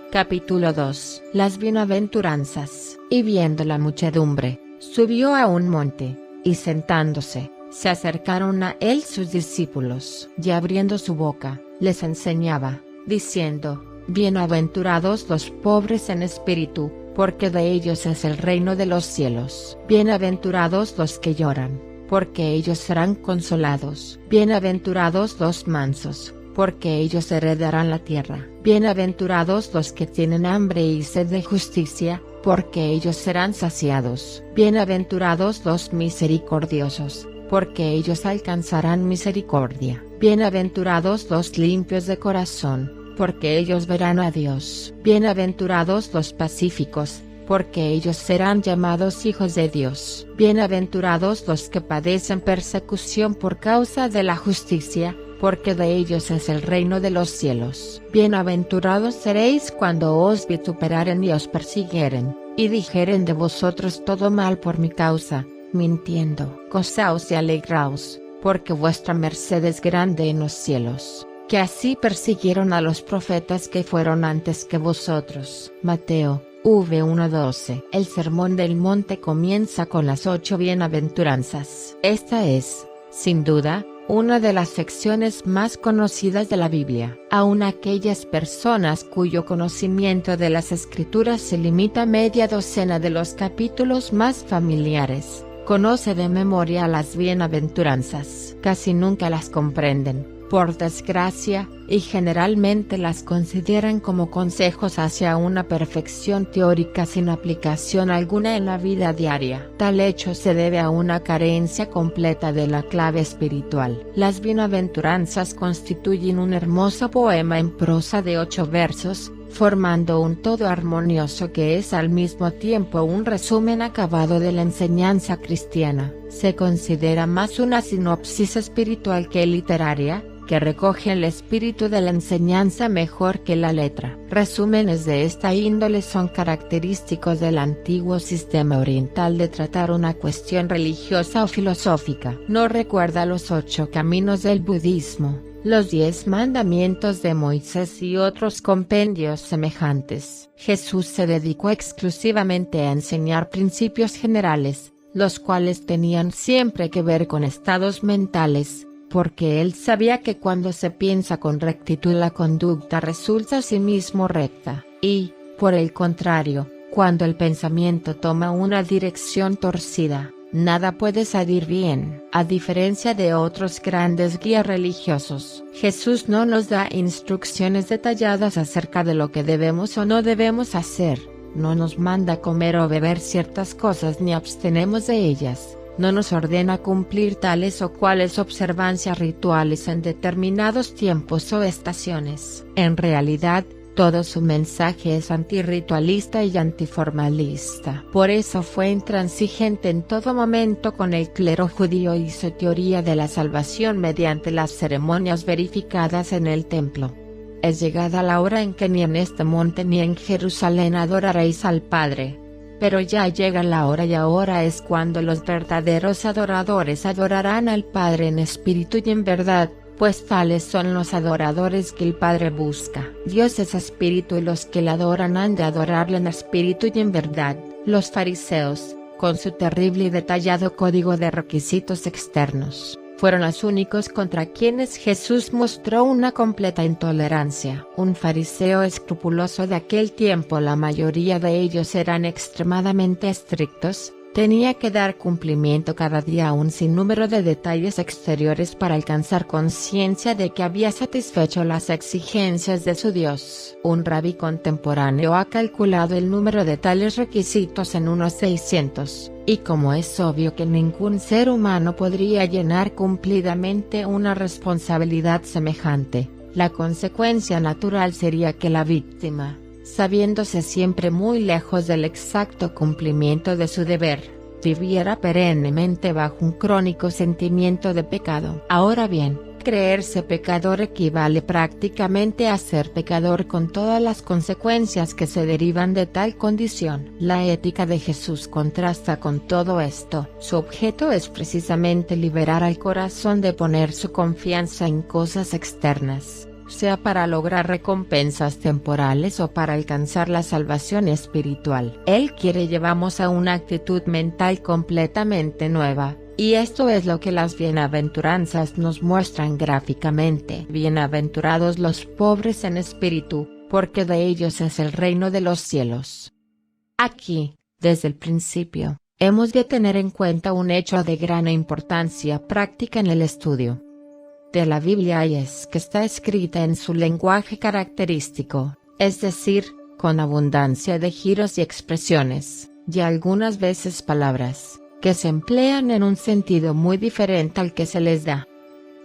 Capítulo 2. Las bienaventuranzas. Y viendo la muchedumbre, subió a un monte, y sentándose, se acercaron a él sus discípulos. Y abriendo su boca, les enseñaba, diciendo: Bienaventurados los pobres en espíritu, porque de ellos es el reino de los cielos. Bienaventurados los que lloran, porque ellos serán consolados. Bienaventurados los mansos, porque ellos heredarán la tierra. Bienaventurados los que tienen hambre y sed de justicia, porque ellos serán saciados. Bienaventurados los misericordiosos, porque ellos alcanzarán misericordia. Bienaventurados los limpios de corazón, porque ellos verán a Dios. Bienaventurados los pacíficos, porque ellos serán llamados hijos de Dios. Bienaventurados los que padecen persecución por causa de la justicia, porque de ellos es el reino de los cielos. Bienaventurados seréis cuando os vituperaren y os persiguieren, y dijeren de vosotros todo mal por mi causa, mintiendo. Gozaos y alegraos, porque vuestra merced es grande en los cielos, que así persiguieron a los profetas que fueron antes que vosotros. Mateo v1:12. El sermón del monte comienza con las 8 bienaventuranzas. Esta es, sin duda, una de las secciones más conocidas de la Biblia. Aun aquellas personas cuyo conocimiento de las Escrituras se limita a media docena de los capítulos más familiares, conoce de memoria las bienaventuranzas. Casi nunca las comprenden, por desgracia, y generalmente las consideran como consejos hacia una perfección teórica sin aplicación alguna en la vida diaria. Tal hecho se debe a una carencia completa de la clave espiritual. Las bienaventuranzas constituyen un hermoso poema en prosa de 8 versos, formando un todo armonioso que es al mismo tiempo un resumen acabado de la enseñanza cristiana. Se considera más una sinopsis espiritual que literaria, que recoge el espíritu de la enseñanza mejor que la letra. Resúmenes de esta índole son característicos del antiguo sistema oriental de tratar una cuestión religiosa o filosófica. No recuerda los 8 caminos del budismo, los 10 mandamientos de Moisés y otros compendios semejantes. Jesús se dedicó exclusivamente a enseñar principios generales, los cuales tenían siempre que ver con estados mentales, porque él sabía que cuando se piensa con rectitud la conducta resulta a sí mismo recta, y, por el contrario, cuando el pensamiento toma una dirección torcida, nada puede salir bien. A diferencia de otros grandes guías religiosos, Jesús no nos da instrucciones detalladas acerca de lo que debemos o no debemos hacer, no nos manda comer o beber ciertas cosas ni abstenemos de ellas. No nos ordena cumplir tales o cuales observancias rituales en determinados tiempos o estaciones. En realidad, todo su mensaje es antirritualista y antiformalista. Por eso fue intransigente en todo momento con el clero judío y su teoría de la salvación mediante las ceremonias verificadas en el templo. Es llegada la hora en que ni en este monte ni en Jerusalén adoraréis al Padre. Pero ya llega la hora y ahora es cuando los verdaderos adoradores adorarán al Padre en espíritu y en verdad, pues tales son los adoradores que el Padre busca. Dios es espíritu y los que le adoran han de adorarle en espíritu y en verdad. Los fariseos, con su terrible y detallado código de requisitos externos, fueron los únicos contra quienes Jesús mostró una completa intolerancia. Un fariseo escrupuloso de aquel tiempo, la mayoría de ellos eran extremadamente estrictos, tenía que dar cumplimiento cada día a un sinnúmero de detalles exteriores para alcanzar conciencia de que había satisfecho las exigencias de su Dios. Un rabí contemporáneo ha calculado el número de tales requisitos en unos 600. Y como es obvio que ningún ser humano podría llenar cumplidamente una responsabilidad semejante, la consecuencia natural sería que la víctima, sabiéndose siempre muy lejos del exacto cumplimiento de su deber, viviera perennemente bajo un crónico sentimiento de pecado. Ahora bien, creerse pecador equivale prácticamente a ser pecador con todas las consecuencias que se derivan de tal condición. La ética de Jesús contrasta con todo esto. Su objeto es precisamente liberar al corazón de poner su confianza en cosas externas, sea para lograr recompensas temporales o para alcanzar la salvación espiritual. Él quiere llevarnos a una actitud mental completamente nueva, y esto es lo que las bienaventuranzas nos muestran gráficamente. Bienaventurados los pobres en espíritu, porque de ellos es el reino de los cielos. Aquí, desde el principio, hemos de tener en cuenta un hecho de gran importancia práctica en el estudio de la Biblia, y es que está escrita en su lenguaje característico, es decir, con abundancia de giros y expresiones, y algunas veces palabras, que se emplean en un sentido muy diferente al que se les da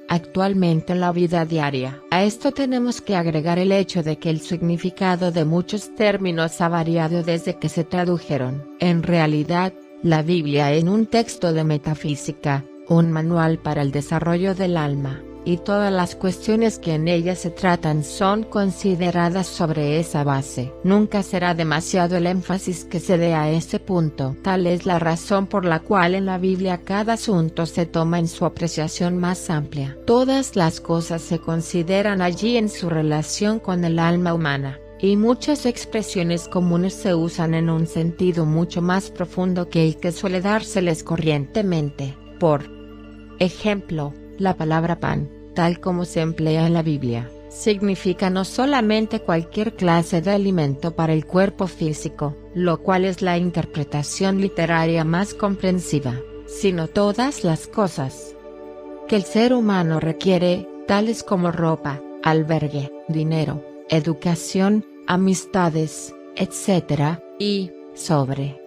actualmente en la vida diaria. A esto tenemos que agregar el hecho de que el significado de muchos términos ha variado desde que se tradujeron. En realidad, la Biblia es un texto de metafísica, un manual para el desarrollo del alma, y todas las cuestiones que en ella se tratan son consideradas sobre esa base. Nunca será demasiado el énfasis que se dé a ese punto. Tal es la razón por la cual en la Biblia cada asunto se toma en su apreciación más amplia. Todas las cosas se consideran allí en su relación con el alma humana, y muchas expresiones comunes se usan en un sentido mucho más profundo que el que suele dárseles corrientemente. Por ejemplo, la palabra pan, tal como se emplea en la Biblia, significa no solamente cualquier clase de alimento para el cuerpo físico, lo cual es la interpretación literaria más comprensiva, sino todas las cosas que el ser humano requiere, tales como ropa, albergue, dinero, educación, amistades, etc., y, sobre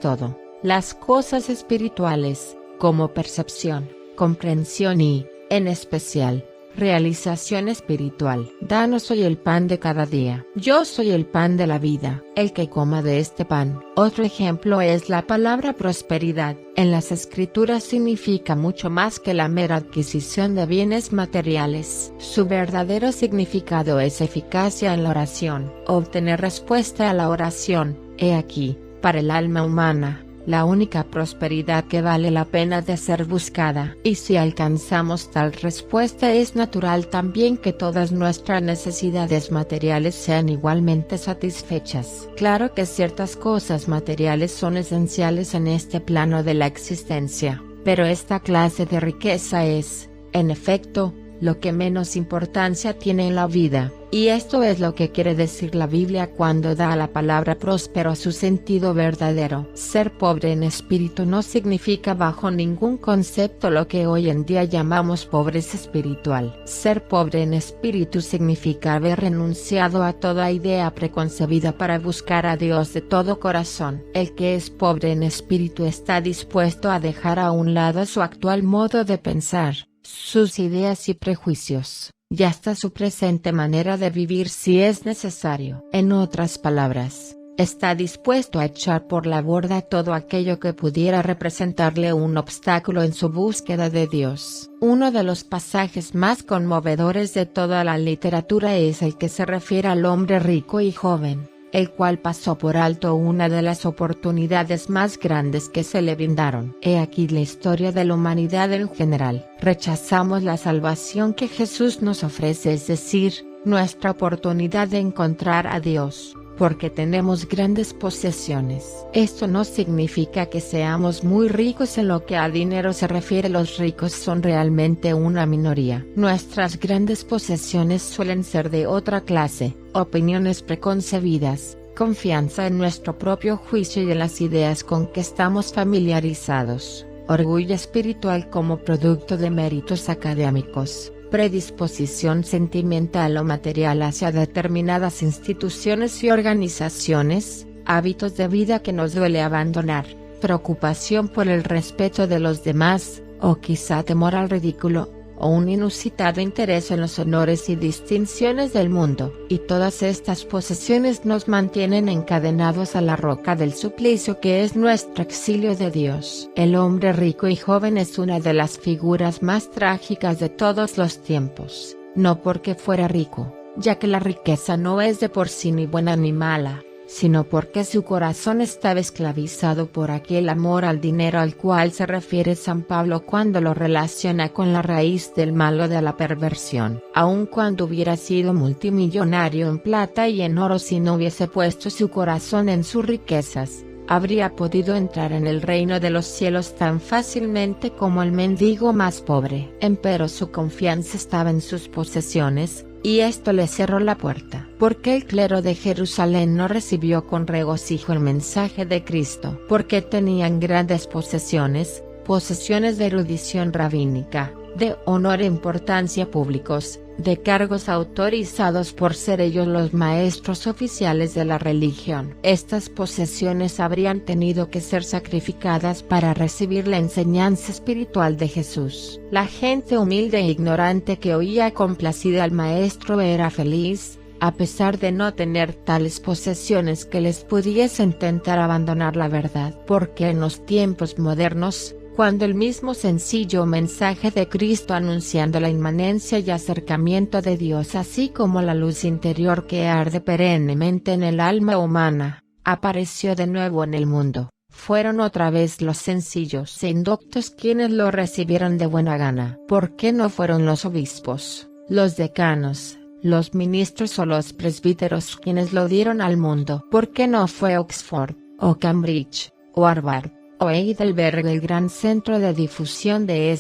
todo, las cosas espirituales, como percepción, comprensión y, en especial, realización espiritual. Danos hoy el pan de cada día. Yo soy el pan de la vida, el que coma de este pan. Otro ejemplo es la palabra prosperidad. En las escrituras significa mucho más que la mera adquisición de bienes materiales. Su verdadero significado es eficacia en la oración, obtener respuesta a la oración. He aquí, para el alma humana, la única prosperidad que vale la pena de ser buscada. Y si alcanzamos tal respuesta, es natural también que todas nuestras necesidades materiales sean igualmente satisfechas. Claro que ciertas cosas materiales son esenciales en este plano de la existencia, pero esta clase de riqueza es, en efecto, lo que menos importancia tiene en la vida, y esto es lo que quiere decir la Biblia cuando da a la palabra próspero su sentido verdadero. Ser pobre en espíritu no significa bajo ningún concepto lo que hoy en día llamamos pobreza espiritual. Ser pobre en espíritu significa haber renunciado a toda idea preconcebida para buscar a Dios de todo corazón. El que es pobre en espíritu está dispuesto a dejar a un lado su actual modo de pensar, sus ideas y prejuicios, y hasta su presente manera de vivir si es necesario. En otras palabras, está dispuesto a echar por la borda todo aquello que pudiera representarle un obstáculo en su búsqueda de Dios. Uno de los pasajes más conmovedores de toda la literatura es el que se refiere al hombre rico y joven, el cual pasó por alto una de las oportunidades más grandes que se le brindaron. He aquí la historia de la humanidad en general. Rechazamos la salvación que Jesús nos ofrece, es decir, nuestra oportunidad de encontrar a Dios, porque tenemos grandes posesiones. Esto no significa que seamos muy ricos en lo que a dinero se refiere. Los ricos son realmente una minoría. Nuestras grandes posesiones suelen ser de otra clase: opiniones preconcebidas, confianza en nuestro propio juicio y en las ideas con que estamos familiarizados, orgullo espiritual como producto de méritos académicos, predisposición sentimental o material hacia determinadas instituciones y organizaciones, hábitos de vida que nos duele abandonar, preocupación por el respeto de los demás, o quizá temor al ridículo, o un inusitado interés en los honores y distinciones del mundo. Y todas estas posesiones nos mantienen encadenados a la roca del suplicio que es nuestro exilio de Dios. El hombre rico y joven es una de las figuras más trágicas de todos los tiempos, no porque fuera rico, ya que la riqueza no es de por sí ni buena ni mala, sino porque su corazón estaba esclavizado por aquel amor al dinero al cual se refiere San Pablo cuando lo relaciona con la raíz del mal o de la perversión. Aun cuando hubiera sido multimillonario en plata y en oro, si no hubiese puesto su corazón en sus riquezas, habría podido entrar en el reino de los cielos tan fácilmente como el mendigo más pobre. Empero su confianza estaba en sus posesiones, y esto le cerró la puerta. ¿Por qué el clero de Jerusalén no recibió con regocijo el mensaje de Cristo? Porque tenían grandes posesiones de erudición rabínica, de honor e importancia públicos, de cargos autorizados por ser ellos los maestros oficiales de la religión. Estas posesiones habrían tenido que ser sacrificadas para recibir la enseñanza espiritual de Jesús. La gente humilde e ignorante que oía complacida al maestro era feliz, a pesar de no tener tales posesiones que les pudiesen tentar abandonar la verdad. Porque en los tiempos modernos, cuando el mismo sencillo mensaje de Cristo anunciando la inmanencia y acercamiento de Dios, así como la luz interior que arde perennemente en el alma humana, apareció de nuevo en el mundo, fueron otra vez los sencillos e indoctos quienes lo recibieron de buena gana. ¿Por qué no fueron los obispos, los decanos, los ministros o los presbíteros quienes lo dieron al mundo? ¿Por qué no fue Oxford, o Cambridge, o Harvard, o Heidelberg el gran centro de difusión de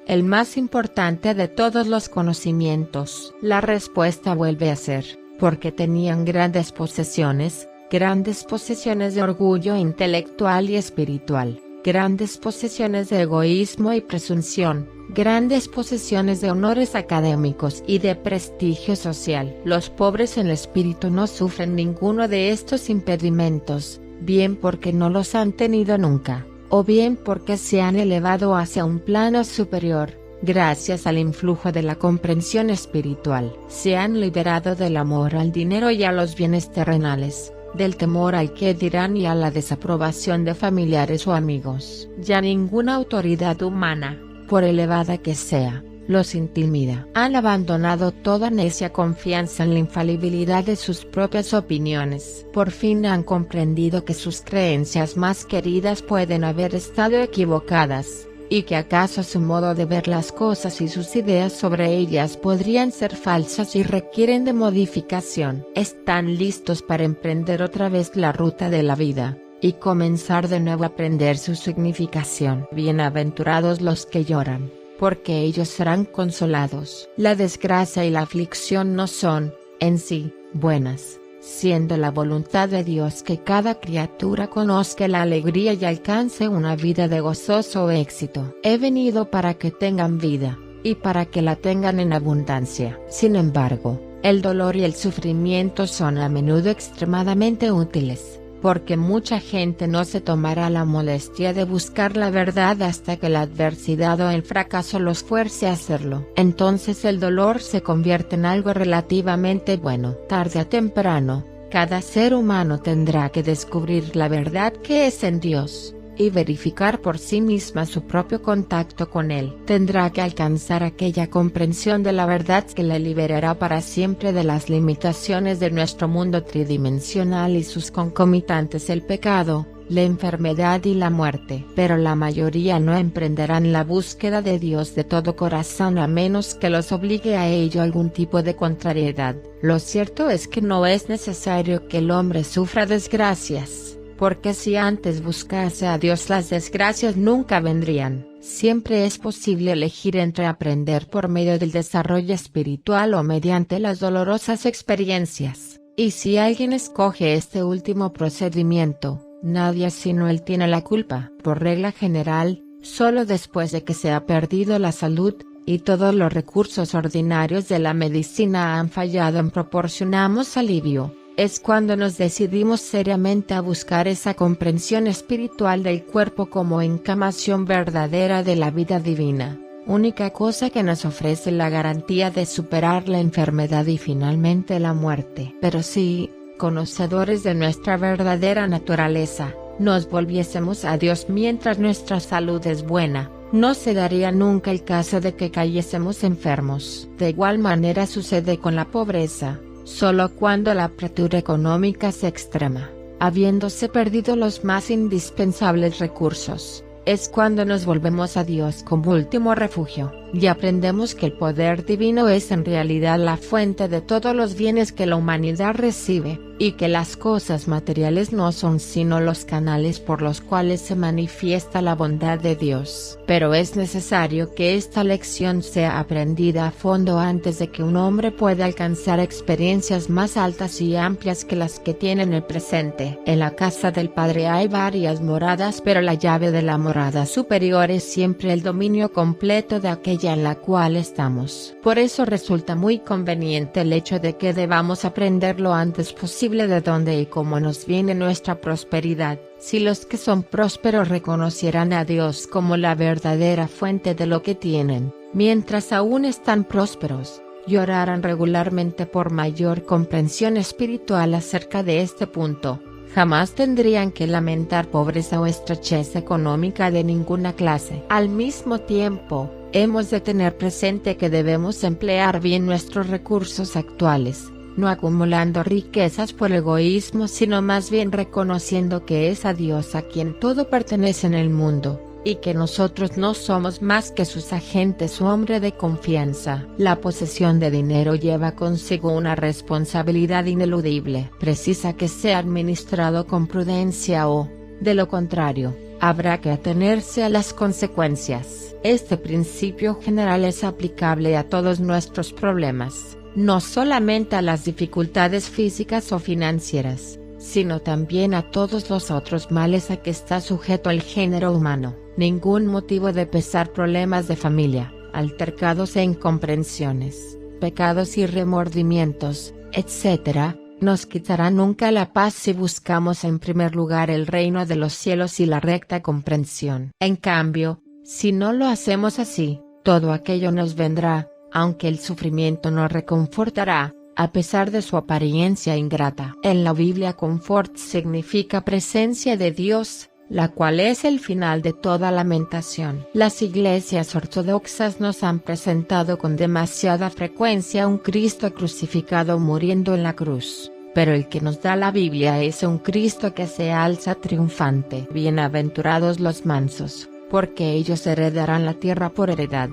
el más importante de todos los conocimientos? La respuesta vuelve a ser, porque tenían grandes posesiones de orgullo intelectual y espiritual, grandes posesiones de egoísmo y presunción, grandes posesiones de honores académicos y de prestigio social. Los pobres en el espíritu no sufren ninguno de estos impedimentos, bien porque no los han tenido nunca, o bien porque se han elevado hacia un plano superior, gracias al influjo de la comprensión espiritual. Se han liberado del amor al dinero y a los bienes terrenales, del temor al qué dirán y a la desaprobación de familiares o amigos. Ya ninguna autoridad humana, por elevada que sea, los intimida. Han abandonado toda necia confianza en la infalibilidad de sus propias opiniones. Por fin han comprendido que sus creencias más queridas pueden haber estado equivocadas, y que acaso su modo de ver las cosas y sus ideas sobre ellas podrían ser falsas y requieren de modificación. Están listos para emprender otra vez la ruta de la vida, y comenzar de nuevo a aprender su significación. Bienaventurados los que lloran, porque ellos serán consolados. La desgracia y la aflicción no son, en sí, buenas, siendo la voluntad de Dios que cada criatura conozca la alegría y alcance una vida de gozoso éxito. He venido para que tengan vida, y para que la tengan en abundancia. Sin embargo, el dolor y el sufrimiento son a menudo extremadamente útiles, porque mucha gente no se tomará la molestia de buscar la verdad hasta que la adversidad o el fracaso los fuerce a hacerlo. Entonces el dolor se convierte en algo relativamente bueno. Tarde o temprano, cada ser humano tendrá que descubrir la verdad que es en Dios, y verificar por sí misma su propio contacto con Él. Tendrá que alcanzar aquella comprensión de la verdad que le liberará para siempre de las limitaciones de nuestro mundo tridimensional y sus concomitantes, el pecado, la enfermedad y la muerte. Pero la mayoría no emprenderán la búsqueda de Dios de todo corazón a menos que los obligue a ello algún tipo de contrariedad. Lo cierto es que no es necesario que el hombre sufra desgracias, porque si antes buscase a Dios las desgracias nunca vendrían. Siempre es posible elegir entre aprender por medio del desarrollo espiritual o mediante las dolorosas experiencias, y si alguien escoge este último procedimiento, nadie sino él tiene la culpa. Por regla general, solo después de que se ha perdido la salud, y todos los recursos ordinarios de la medicina han fallado en proporcionarnos alivio, es cuando nos decidimos seriamente a buscar esa comprensión espiritual del cuerpo como encarnación verdadera de la vida divina, única cosa que nos ofrece la garantía de superar la enfermedad y finalmente la muerte. Pero si, conocedores de nuestra verdadera naturaleza, nos volviésemos a Dios mientras nuestra salud es buena, no se daría nunca el caso de que cayésemos enfermos. De igual manera sucede con la pobreza. Solo cuando la apretura económica se extrema, habiéndose perdido los más indispensables recursos, es cuando nos volvemos a Dios como último refugio, y aprendemos que el poder divino es en realidad la fuente de todos los bienes que la humanidad recibe, y que las cosas materiales no son sino los canales por los cuales se manifiesta la bondad de Dios. Pero es necesario que esta lección sea aprendida a fondo antes de que un hombre pueda alcanzar experiencias más altas y amplias que las que tiene en el presente. En la casa del Padre hay varias moradas, pero la llave de la morada superior es siempre el dominio completo de aquella en la cual estamos. Por eso resulta muy conveniente el hecho de que debamos aprender lo antes posible de dónde y cómo nos viene nuestra prosperidad. Si los que son prósperos reconocieran a Dios como la verdadera fuente de lo que tienen, mientras aún están prósperos, y oraran regularmente por mayor comprensión espiritual acerca de este punto, jamás tendrían que lamentar pobreza o estrechez económica de ninguna clase. Al mismo tiempo, hemos de tener presente que debemos emplear bien nuestros recursos actuales, no acumulando riquezas por egoísmo, sino más bien reconociendo que es a Dios a quien todo pertenece en el mundo, y que nosotros no somos más que sus agentes o hombre de confianza. La posesión de dinero lleva consigo una responsabilidad ineludible. Precisa que sea administrado con prudencia o, de lo contrario, habrá que atenerse a las consecuencias. Este principio general es aplicable a todos nuestros problemas, no solamente a las dificultades físicas o financieras, sino también a todos los otros males a que está sujeto el género humano. Ningún motivo de pesar problemas de familia, altercados e incomprensiones, pecados y remordimientos, etc., nos quitará nunca la paz si buscamos en primer lugar el reino de los cielos y la recta comprensión. En cambio, si no lo hacemos así, todo aquello nos vendrá, aunque el sufrimiento nos reconfortará, a pesar de su apariencia ingrata. En la Biblia confort significa presencia de Dios, la cual es el final de toda lamentación. Las iglesias ortodoxas nos han presentado con demasiada frecuencia un Cristo crucificado muriendo en la cruz, pero el que nos da la Biblia es un Cristo que se alza triunfante. Bienaventurados los mansos, porque ellos heredarán la tierra por heredad.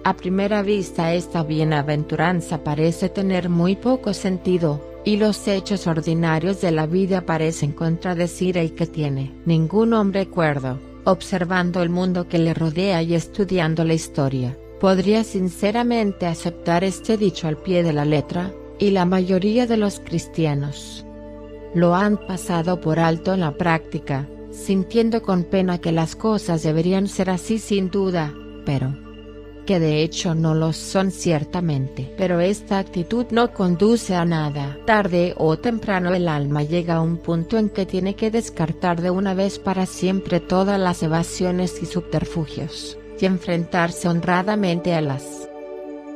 A primera vista esta bienaventuranza parece tener muy poco sentido, y los hechos ordinarios de la vida parecen contradecir el que tiene. Ningún hombre cuerdo, observando el mundo que le rodea y estudiando la historia, podría sinceramente aceptar este dicho al pie de la letra, y la mayoría de los cristianos lo han pasado por alto en la práctica, sintiendo con pena que las cosas deberían ser así sin duda, pero que de hecho no lo son ciertamente. Pero esta actitud no conduce a nada. Tarde o temprano el alma llega a un punto en que tiene que descartar de una vez para siempre todas las evasiones y subterfugios, y enfrentarse honradamente a las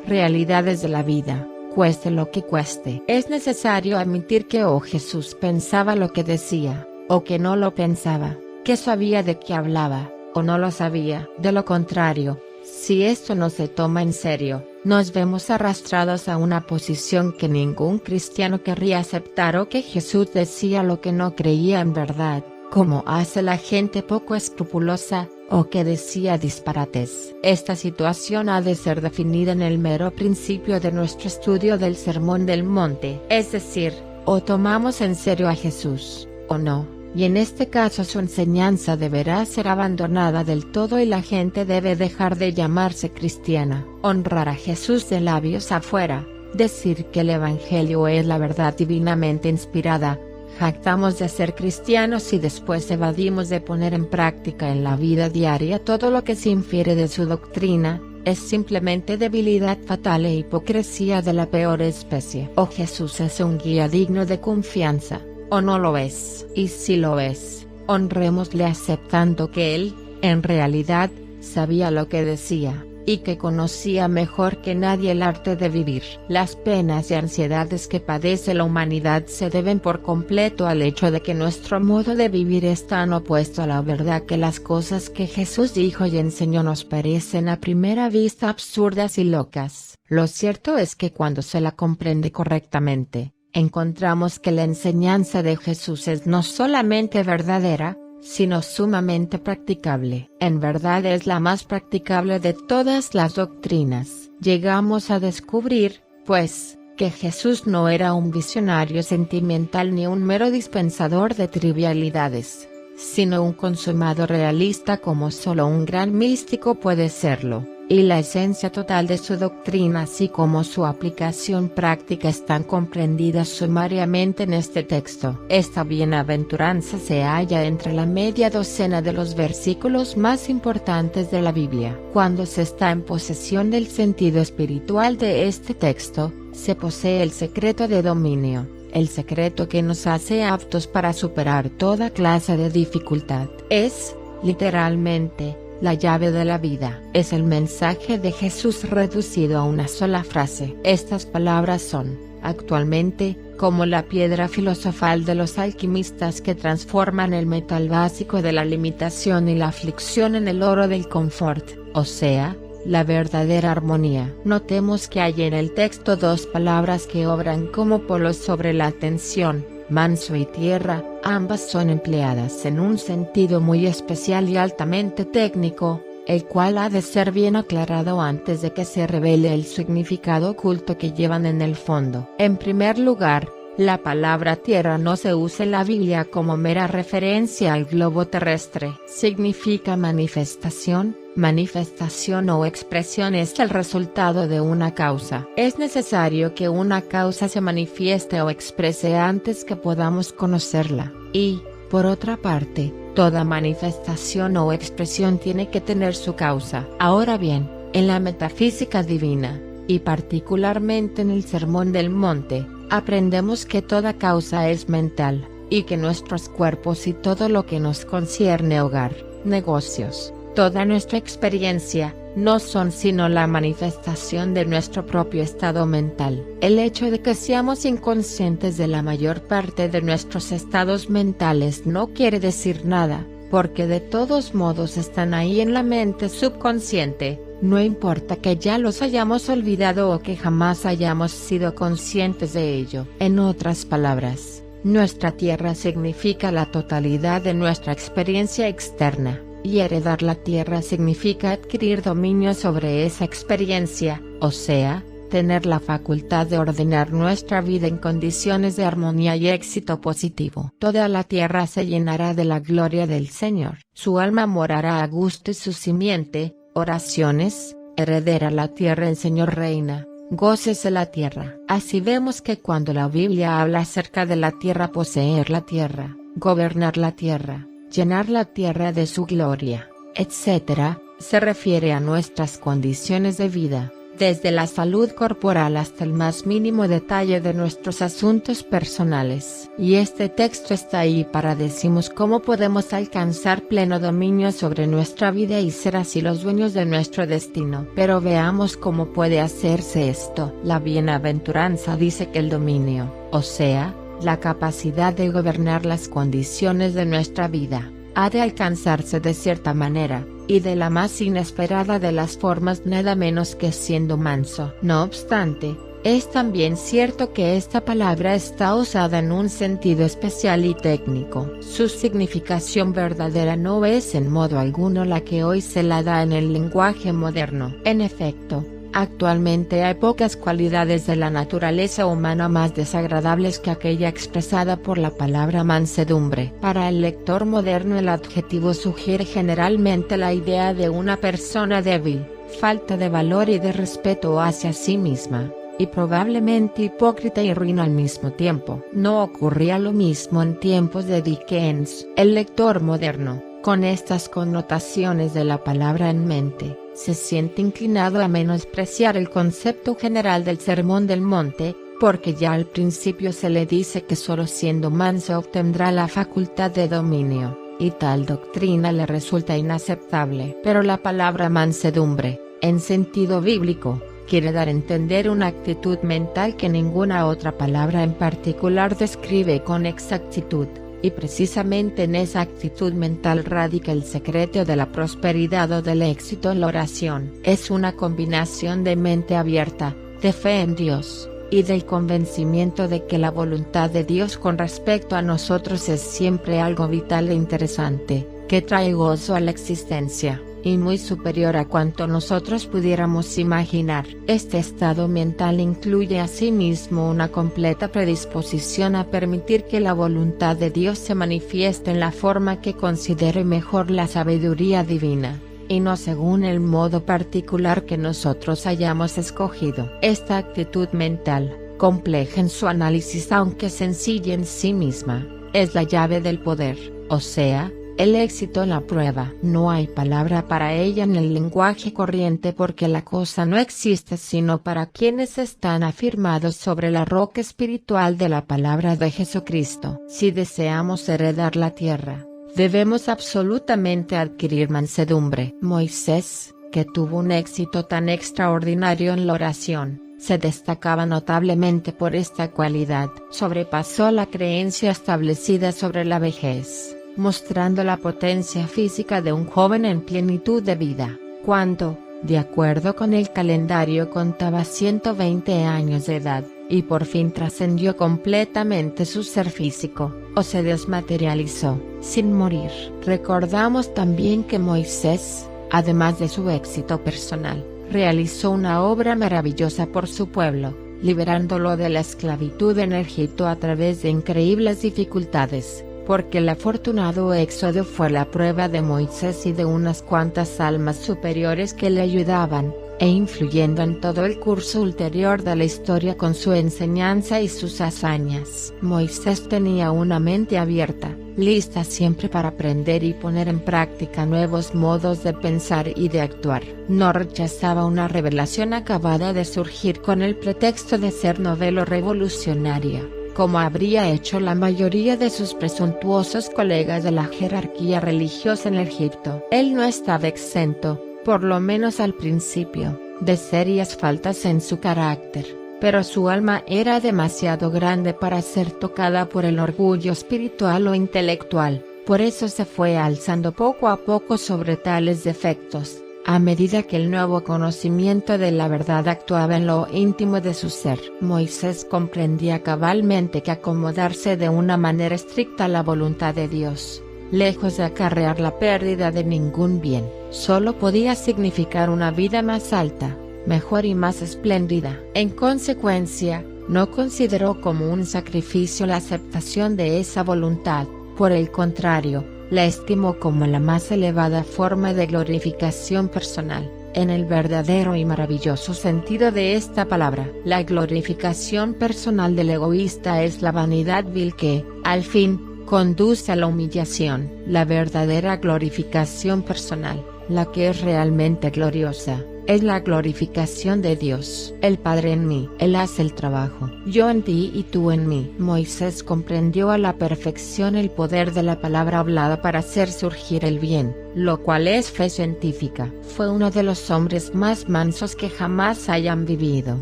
realidades de la vida, cueste lo que cueste. Es necesario admitir que o Jesús pensaba lo que decía, o que no lo pensaba, que sabía de qué hablaba, o no lo sabía. De lo contrario, si esto no se toma en serio, nos vemos arrastrados a una posición que ningún cristiano querría aceptar, o que Jesús decía lo que no creía en verdad, como hace la gente poco escrupulosa, o que decía disparates. Esta situación ha de ser definida en el mero principio de nuestro estudio del Sermón del Monte, es decir, o tomamos en serio a Jesús, o no. Y en este caso su enseñanza deberá ser abandonada del todo y la gente debe dejar de llamarse cristiana. Honrar a Jesús de labios afuera, decir que el Evangelio es la verdad divinamente inspirada, jactamos de ser cristianos y después evadimos de poner en práctica en la vida diaria todo lo que se infiere de su doctrina, es simplemente debilidad fatal e hipocresía de la peor especie. O Jesús es un guía digno de confianza, o no lo es. Y si lo es, honrémosle aceptando que él, en realidad, sabía lo que decía, y que conocía mejor que nadie el arte de vivir. Las penas y ansiedades que padece la humanidad se deben por completo al hecho de que nuestro modo de vivir es tan opuesto a la verdad que las cosas que Jesús dijo y enseñó nos parecen a primera vista absurdas y locas. Lo cierto es que cuando se la comprende correctamente, encontramos que la enseñanza de Jesús es no solamente verdadera, sino sumamente practicable. En verdad es la más practicable de todas las doctrinas. Llegamos a descubrir, pues, que Jesús no era un visionario sentimental ni un mero dispensador de trivialidades, sino un consumado realista como solo un gran místico puede serlo, y la esencia total de su doctrina así como su aplicación práctica están comprendidas sumariamente en este texto. Esta bienaventuranza se halla entre la media docena de los versículos más importantes de la Biblia. Cuando se está en posesión del sentido espiritual de este texto, se posee el secreto de dominio, el secreto que nos hace aptos para superar toda clase de dificultad. Es, literalmente, la llave de la vida. Es el mensaje de Jesús reducido a una sola frase. Estas palabras son, actualmente, como la piedra filosofal de los alquimistas que transforman el metal básico de la limitación y la aflicción en el oro del confort, o sea, la verdadera armonía. Notemos que hay en el texto dos palabras que obran como polos sobre la tensión, manso y tierra. Ambas son empleadas en un sentido muy especial y altamente técnico, el cual ha de ser bien aclarado antes de que se revele el significado oculto que llevan en el fondo. En primer lugar, la palabra tierra no se usa en la Biblia como mera referencia al globo terrestre. Significa manifestación. Manifestación o expresión es el resultado de una causa. Es necesario que una causa se manifieste o exprese antes que podamos conocerla. Y, por otra parte, toda manifestación o expresión tiene que tener su causa. Ahora bien, en la metafísica divina, y particularmente en el Sermón del Monte, aprendemos que toda causa es mental, y que nuestros cuerpos y todo lo que nos concierne hogar, negocios, toda nuestra experiencia, no son sino la manifestación de nuestro propio estado mental. El hecho de que seamos inconscientes de la mayor parte de nuestros estados mentales no quiere decir nada, porque de todos modos están ahí en la mente subconsciente, no importa que ya los hayamos olvidado o que jamás hayamos sido conscientes de ello. En otras palabras, nuestra tierra significa la totalidad de nuestra experiencia externa. Y heredar la tierra significa adquirir dominio sobre esa experiencia, o sea, tener la facultad de ordenar nuestra vida en condiciones de armonía y éxito positivo. Toda la tierra se llenará de la gloria del Señor. Su alma morará a gusto y su simiente, oraciones, heredera la tierra el Señor reina, gócese la tierra. Así vemos que cuando la Biblia habla acerca de la tierra, poseer la tierra, gobernar la tierra, llenar la tierra de su gloria, etc., se refiere a nuestras condiciones de vida, desde la salud corporal hasta el más mínimo detalle de nuestros asuntos personales. Y este texto está ahí para decirnos cómo podemos alcanzar pleno dominio sobre nuestra vida y ser así los dueños de nuestro destino. Pero veamos cómo puede hacerse esto. La bienaventuranza dice que el dominio, o sea, la capacidad de gobernar las condiciones de nuestra vida, ha de alcanzarse de cierta manera, y de la más inesperada de las formas, nada menos que siendo manso. No obstante, es también cierto que esta palabra está usada en un sentido especial y técnico. Su significación verdadera no es en modo alguno la que hoy se la da en el lenguaje moderno. En efecto, actualmente hay pocas cualidades de la naturaleza humana más desagradables que aquella expresada por la palabra mansedumbre. Para el lector moderno el adjetivo sugiere generalmente la idea de una persona débil, falta de valor y de respeto hacia sí misma, y probablemente hipócrita y ruin al mismo tiempo. No ocurría lo mismo en tiempos de Dickens. El lector moderno, con estas connotaciones de la palabra en mente, se siente inclinado a menospreciar el concepto general del Sermón del Monte, porque ya al principio se le dice que solo siendo manso obtendrá la facultad de dominio, y tal doctrina le resulta inaceptable. Pero la palabra mansedumbre, en sentido bíblico, quiere dar a entender una actitud mental que ninguna otra palabra en particular describe con exactitud. Y precisamente en esa actitud mental radica el secreto de la prosperidad o del éxito en la oración. Es una combinación de mente abierta, de fe en Dios, y del convencimiento de que la voluntad de Dios con respecto a nosotros es siempre algo vital e interesante, que trae gozo a la existencia, y muy superior a cuanto nosotros pudiéramos imaginar. Este estado mental incluye asimismo una completa predisposición a permitir que la voluntad de Dios se manifieste en la forma que considere mejor la sabiduría divina, y no según el modo particular que nosotros hayamos escogido. Esta actitud mental, compleja en su análisis aunque sencilla en sí misma, es la llave del poder, o sea, el éxito en la prueba. No hay palabra para ella en el lenguaje corriente porque la cosa no existe sino para quienes están afirmados sobre la roca espiritual de la palabra de Jesucristo. Si deseamos heredar la tierra, debemos absolutamente adquirir mansedumbre. Moisés, que tuvo un éxito tan extraordinario en la oración, se destacaba notablemente por esta cualidad. Sobrepasó la creencia establecida sobre la vejez, mostrando la potencia física de un joven en plenitud de vida, cuando, de acuerdo con el calendario, contaba 120 años de edad, y por fin trascendió completamente su ser físico, o se desmaterializó, sin morir. Recordamos también que Moisés, además de su éxito personal, realizó una obra maravillosa por su pueblo, liberándolo de la esclavitud en Egipto a través de increíbles dificultades, porque el afortunado éxodo fue la prueba de Moisés y de unas cuantas almas superiores que le ayudaban, e influyendo en todo el curso ulterior de la historia con su enseñanza y sus hazañas. Moisés tenía una mente abierta, lista siempre para aprender y poner en práctica nuevos modos de pensar y de actuar. No rechazaba una revelación acabada de surgir con el pretexto de ser novela revolucionaria, como habría hecho la mayoría de sus presuntuosos colegas de la jerarquía religiosa en Egipto. Él no estaba exento, por lo menos al principio, de serias faltas en su carácter, pero su alma era demasiado grande para ser tocada por el orgullo espiritual o intelectual, por eso se fue alzando poco a poco sobre tales defectos, a medida que el nuevo conocimiento de la verdad actuaba en lo íntimo de su ser. Moisés comprendía cabalmente que acomodarse de una manera estricta a la voluntad de Dios, lejos de acarrear la pérdida de ningún bien, solo podía significar una vida más alta, mejor y más espléndida. En consecuencia, no consideró como un sacrificio la aceptación de esa voluntad, por el contrario, la estimó como la más elevada forma de glorificación personal, en el verdadero y maravilloso sentido de esta palabra. La glorificación personal del egoísta es la vanidad vil que, al fin, conduce a la humillación. La verdadera glorificación personal, la que es realmente gloriosa, es la glorificación de Dios. El Padre en mí, Él hace el trabajo, yo en ti y tú en mí. Moisés comprendió a la perfección el poder de la palabra hablada para hacer surgir el bien, lo cual es fe científica. Fue uno de los hombres más mansos que jamás hayan vivido,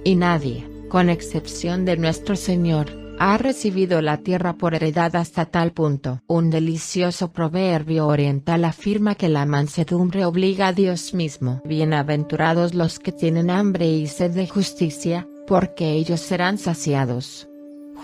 y nadie, con excepción de nuestro Señor, ha recibido la tierra por heredad hasta tal punto. Un delicioso proverbio oriental afirma que la mansedumbre obliga a Dios mismo. Bienaventurados los que tienen hambre y sed de justicia, porque ellos serán saciados.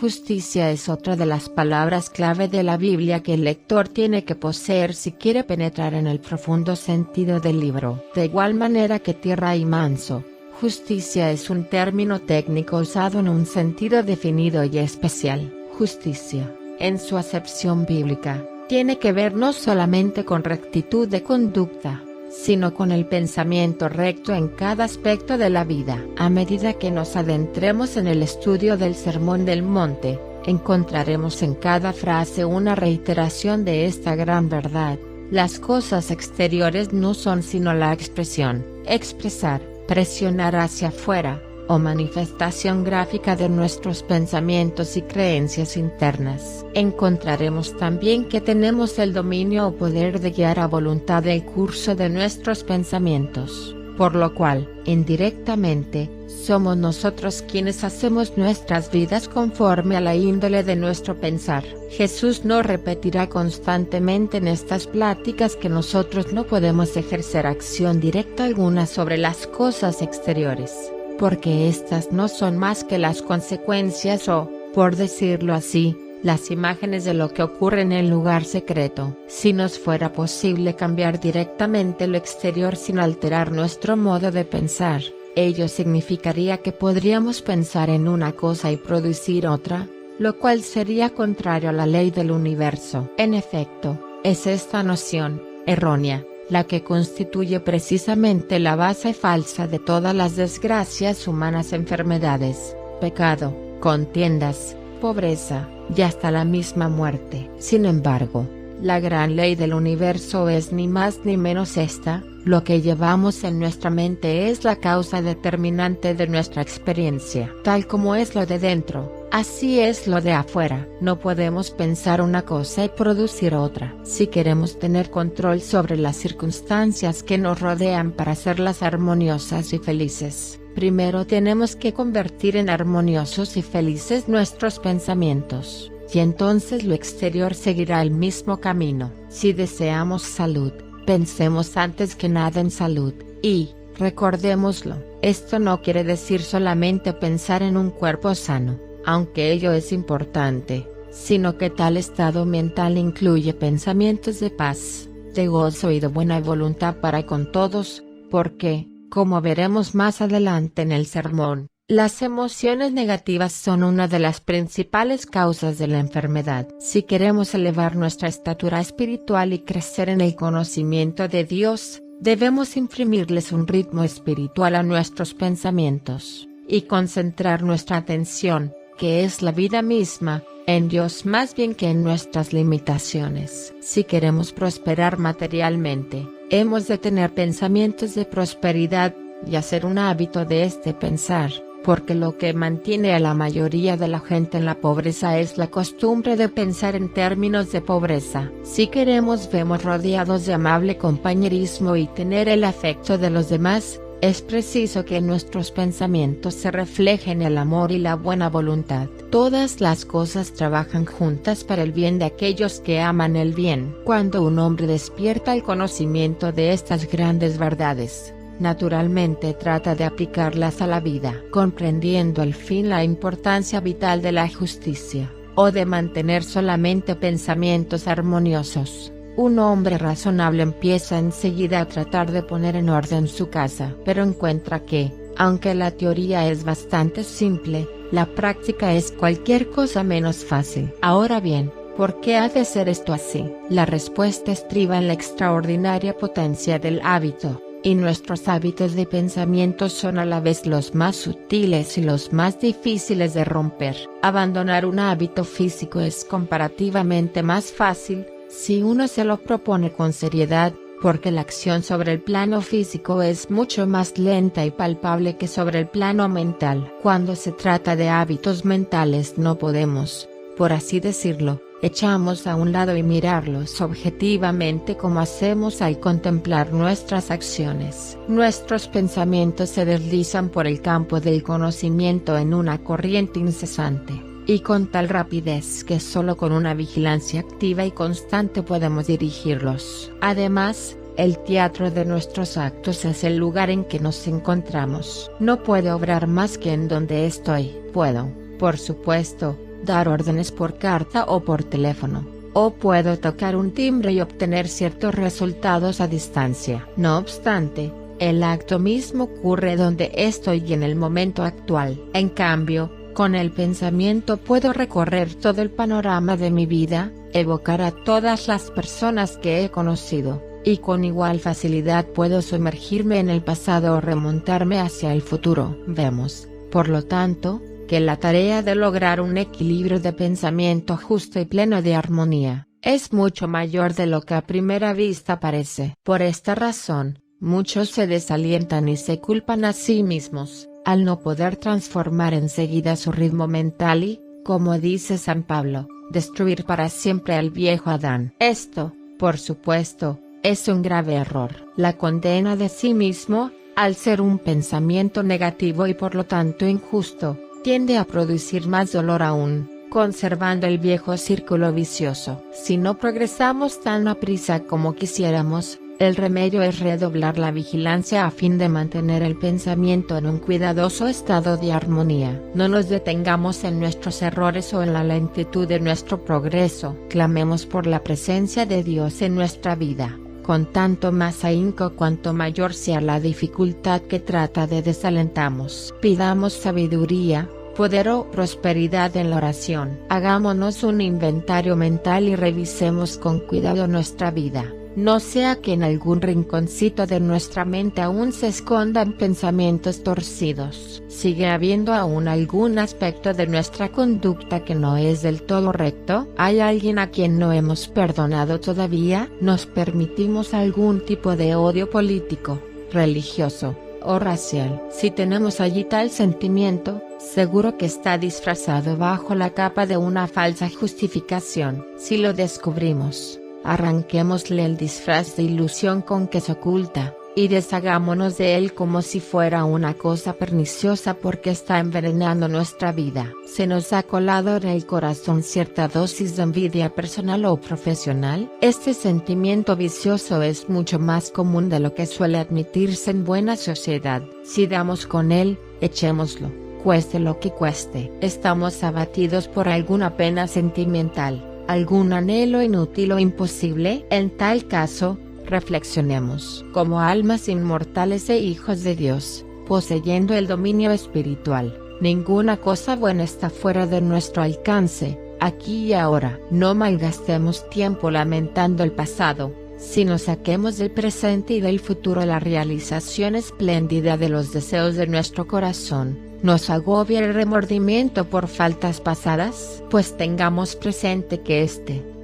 Justicia es otra de las palabras clave de la Biblia que el lector tiene que poseer si quiere penetrar en el profundo sentido del libro. De igual manera que tierra y manso, justicia es un término técnico usado en un sentido definido y especial. Justicia, en su acepción bíblica, tiene que ver no solamente con rectitud de conducta, sino con el pensamiento recto en cada aspecto de la vida. A medida que nos adentremos en el estudio del Sermón del Monte, encontraremos en cada frase una reiteración de esta gran verdad. Las cosas exteriores no son sino la expresión, expresar, presionar hacia afuera, o manifestación gráfica de nuestros pensamientos y creencias internas. Encontraremos también que tenemos el dominio o poder de guiar a voluntad el curso de nuestros pensamientos, por lo cual, indirectamente, somos nosotros quienes hacemos nuestras vidas conforme a la índole de nuestro pensar. Jesús nos repetirá constantemente en estas pláticas que nosotros no podemos ejercer acción directa alguna sobre las cosas exteriores, porque estas no son más que las consecuencias o, por decirlo así, las imágenes de lo que ocurre en el lugar secreto. Si nos fuera posible cambiar directamente lo exterior sin alterar nuestro modo de pensar, ello significaría que podríamos pensar en una cosa y producir otra, lo cual sería contrario a la ley del universo. En efecto, es esta noción, errónea, la que constituye precisamente la base falsa de todas las desgracias humanas: enfermedades, pecado, contiendas, pobreza, y hasta la misma muerte. Sin embargo, la gran ley del universo es ni más ni menos esta: lo que llevamos en nuestra mente es la causa determinante de nuestra experiencia. Tal como es lo de dentro, así es lo de afuera. No podemos pensar una cosa y producir otra. Si queremos tener control sobre las circunstancias que nos rodean para hacerlas armoniosas y felices, primero tenemos que convertir en armoniosos y felices nuestros pensamientos, y entonces lo exterior seguirá el mismo camino. Si deseamos salud, pensemos antes que nada en salud, y, recordémoslo, esto no quiere decir solamente pensar en un cuerpo sano, aunque ello es importante, sino que tal estado mental incluye pensamientos de paz, de gozo y de buena voluntad para con todos, porque, como veremos más adelante en el sermón, las emociones negativas son una de las principales causas de la enfermedad. Si queremos elevar nuestra estatura espiritual y crecer en el conocimiento de Dios, debemos imprimirles un ritmo espiritual a nuestros pensamientos, y concentrar nuestra atención, que es la vida misma, en Dios más bien que en nuestras limitaciones. Si queremos prosperar materialmente, hemos de tener pensamientos de prosperidad, y hacer un hábito de este pensar, porque lo que mantiene a la mayoría de la gente en la pobreza es la costumbre de pensar en términos de pobreza. Si queremos vernos rodeados de amable compañerismo y tener el afecto de los demás, es preciso que nuestros pensamientos se reflejen el amor y la buena voluntad. Todas las cosas trabajan juntas para el bien de aquellos que aman el bien. Cuando un hombre despierta el conocimiento de estas grandes verdades, naturalmente trata de aplicarlas a la vida, comprendiendo al fin la importancia vital de la justicia, o de mantener solamente pensamientos armoniosos. Un hombre razonable empieza enseguida a tratar de poner en orden su casa, pero encuentra que, aunque la teoría es bastante simple, la práctica es cualquier cosa menos fácil. Ahora bien, ¿por qué ha de ser esto así? La respuesta estriba en la extraordinaria potencia del hábito, y nuestros hábitos de pensamiento son a la vez los más sutiles y los más difíciles de romper. Abandonar un hábito físico es comparativamente más fácil, si uno se lo propone con seriedad, porque la acción sobre el plano físico es mucho más lenta y palpable que sobre el plano mental. Cuando se trata de hábitos mentales no podemos, por así decirlo, echamos a un lado y mirarlos objetivamente como hacemos al contemplar nuestras acciones. Nuestros pensamientos se deslizan por el campo del conocimiento en una corriente incesante, y con tal rapidez que solo con una vigilancia activa y constante podemos dirigirlos. Además, el teatro de nuestros actos es el lugar en que nos encontramos. No puedo obrar más que en donde estoy. Puedo, por supuesto, dar órdenes por carta o por teléfono, o puedo tocar un timbre y obtener ciertos resultados a distancia. No obstante, el acto mismo ocurre donde estoy y en el momento actual. En cambio, con el pensamiento puedo recorrer todo el panorama de mi vida, evocar a todas las personas que he conocido, y con igual facilidad puedo sumergirme en el pasado o remontarme hacia el futuro. Vemos, por lo tanto, que la tarea de lograr un equilibrio de pensamiento justo y pleno de armonía, es mucho mayor de lo que a primera vista parece. Por esta razón, muchos se desalientan y se culpan a sí mismos, al no poder transformar enseguida su ritmo mental y, como dice San Pablo, destruir para siempre al viejo Adán. Esto, por supuesto, es un grave error. La condena de sí mismo, al ser un pensamiento negativo y por lo tanto injusto, tiende a producir más dolor aún, conservando el viejo círculo vicioso. Si no progresamos tan aprisa como quisiéramos, El remedio es redoblar la vigilancia a fin de mantener el pensamiento en un cuidadoso estado de armonía. No nos detengamos en nuestros errores o en la lentitud de nuestro progreso. Clamemos por la presencia de Dios en nuestra vida, con tanto más ahínco cuanto mayor sea la dificultad que trata de desalentarnos. Pidamos sabiduría, poder o prosperidad en la oración. Hagámonos un inventario mental y revisemos con cuidado nuestra vida. No sea que en algún rinconcito de nuestra mente aún se escondan pensamientos torcidos. ¿Sigue habiendo aún algún aspecto de nuestra conducta que no es del todo recto? ¿Hay alguien a quien no hemos perdonado todavía? ¿Nos permitimos algún tipo de odio político, religioso o racial? Si tenemos allí tal sentimiento, seguro que está disfrazado bajo la capa de una falsa justificación. Si lo descubrimos, arranquémosle el disfraz de ilusión con que se oculta, y deshagámonos de él como si fuera una cosa perniciosa porque está envenenando nuestra vida. ¿Se nos ha colado en el corazón cierta dosis de envidia personal o profesional? Este sentimiento vicioso es mucho más común de lo que suele admitirse en buena sociedad. Si damos con él, echémoslo, cueste lo que cueste. ¿Estamos abatidos por alguna pena sentimental, algún anhelo inútil o imposible? En tal caso, reflexionemos. Como almas inmortales e hijos de Dios, poseyendo el dominio espiritual, ninguna cosa buena está fuera de nuestro alcance, aquí y ahora. No malgastemos tiempo lamentando el pasado, sino saquemos del presente y del futuro la realización espléndida de los deseos de nuestro corazón. ¿Nos agobia el remordimiento por faltas pasadas? Pues tengamos presente que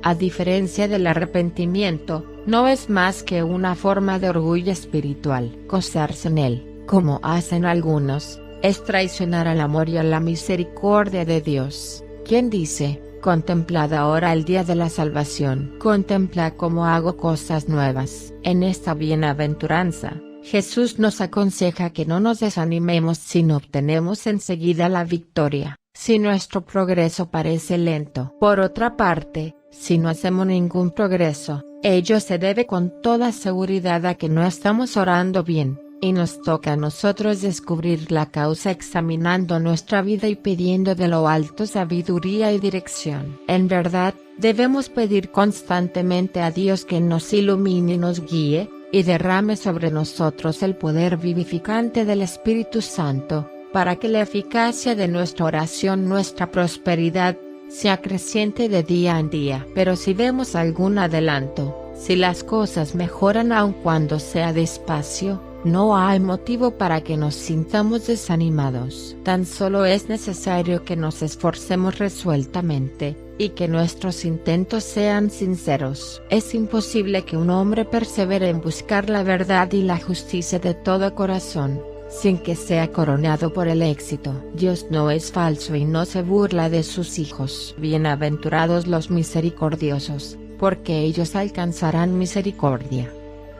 a diferencia del arrepentimiento, no es más que una forma de orgullo espiritual. Gozarse en él, como hacen algunos, es traicionar al amor y a la misericordia de Dios, quien dice: contemplad ahora el día de la salvación. Contempla cómo hago cosas nuevas. En esta bienaventuranza, Jesús nos aconseja que no nos desanimemos si no obtenemos enseguida la victoria, si nuestro progreso parece lento. Por otra parte, si no hacemos ningún progreso, ello se debe con toda seguridad a que no estamos orando bien, y nos toca a nosotros descubrir la causa examinando nuestra vida y pidiendo de lo alto sabiduría y dirección. En verdad, debemos pedir constantemente a Dios que nos ilumine y nos guíe, y derrame sobre nosotros el poder vivificante del Espíritu Santo, para que la eficacia de nuestra oración, nuestra prosperidad, sea creciente de día en día. Pero si vemos algún adelanto, si las cosas mejoran aun cuando sea despacio, no hay motivo para que nos sintamos desanimados. Tan solo es necesario que nos esforcemos resueltamente, y que nuestros intentos sean sinceros. Es imposible que un hombre persevere en buscar la verdad y la justicia de todo corazón, sin que sea coronado por el éxito. Dios no es falso y no se burla de sus hijos. Bienaventurados los misericordiosos, porque ellos alcanzarán misericordia.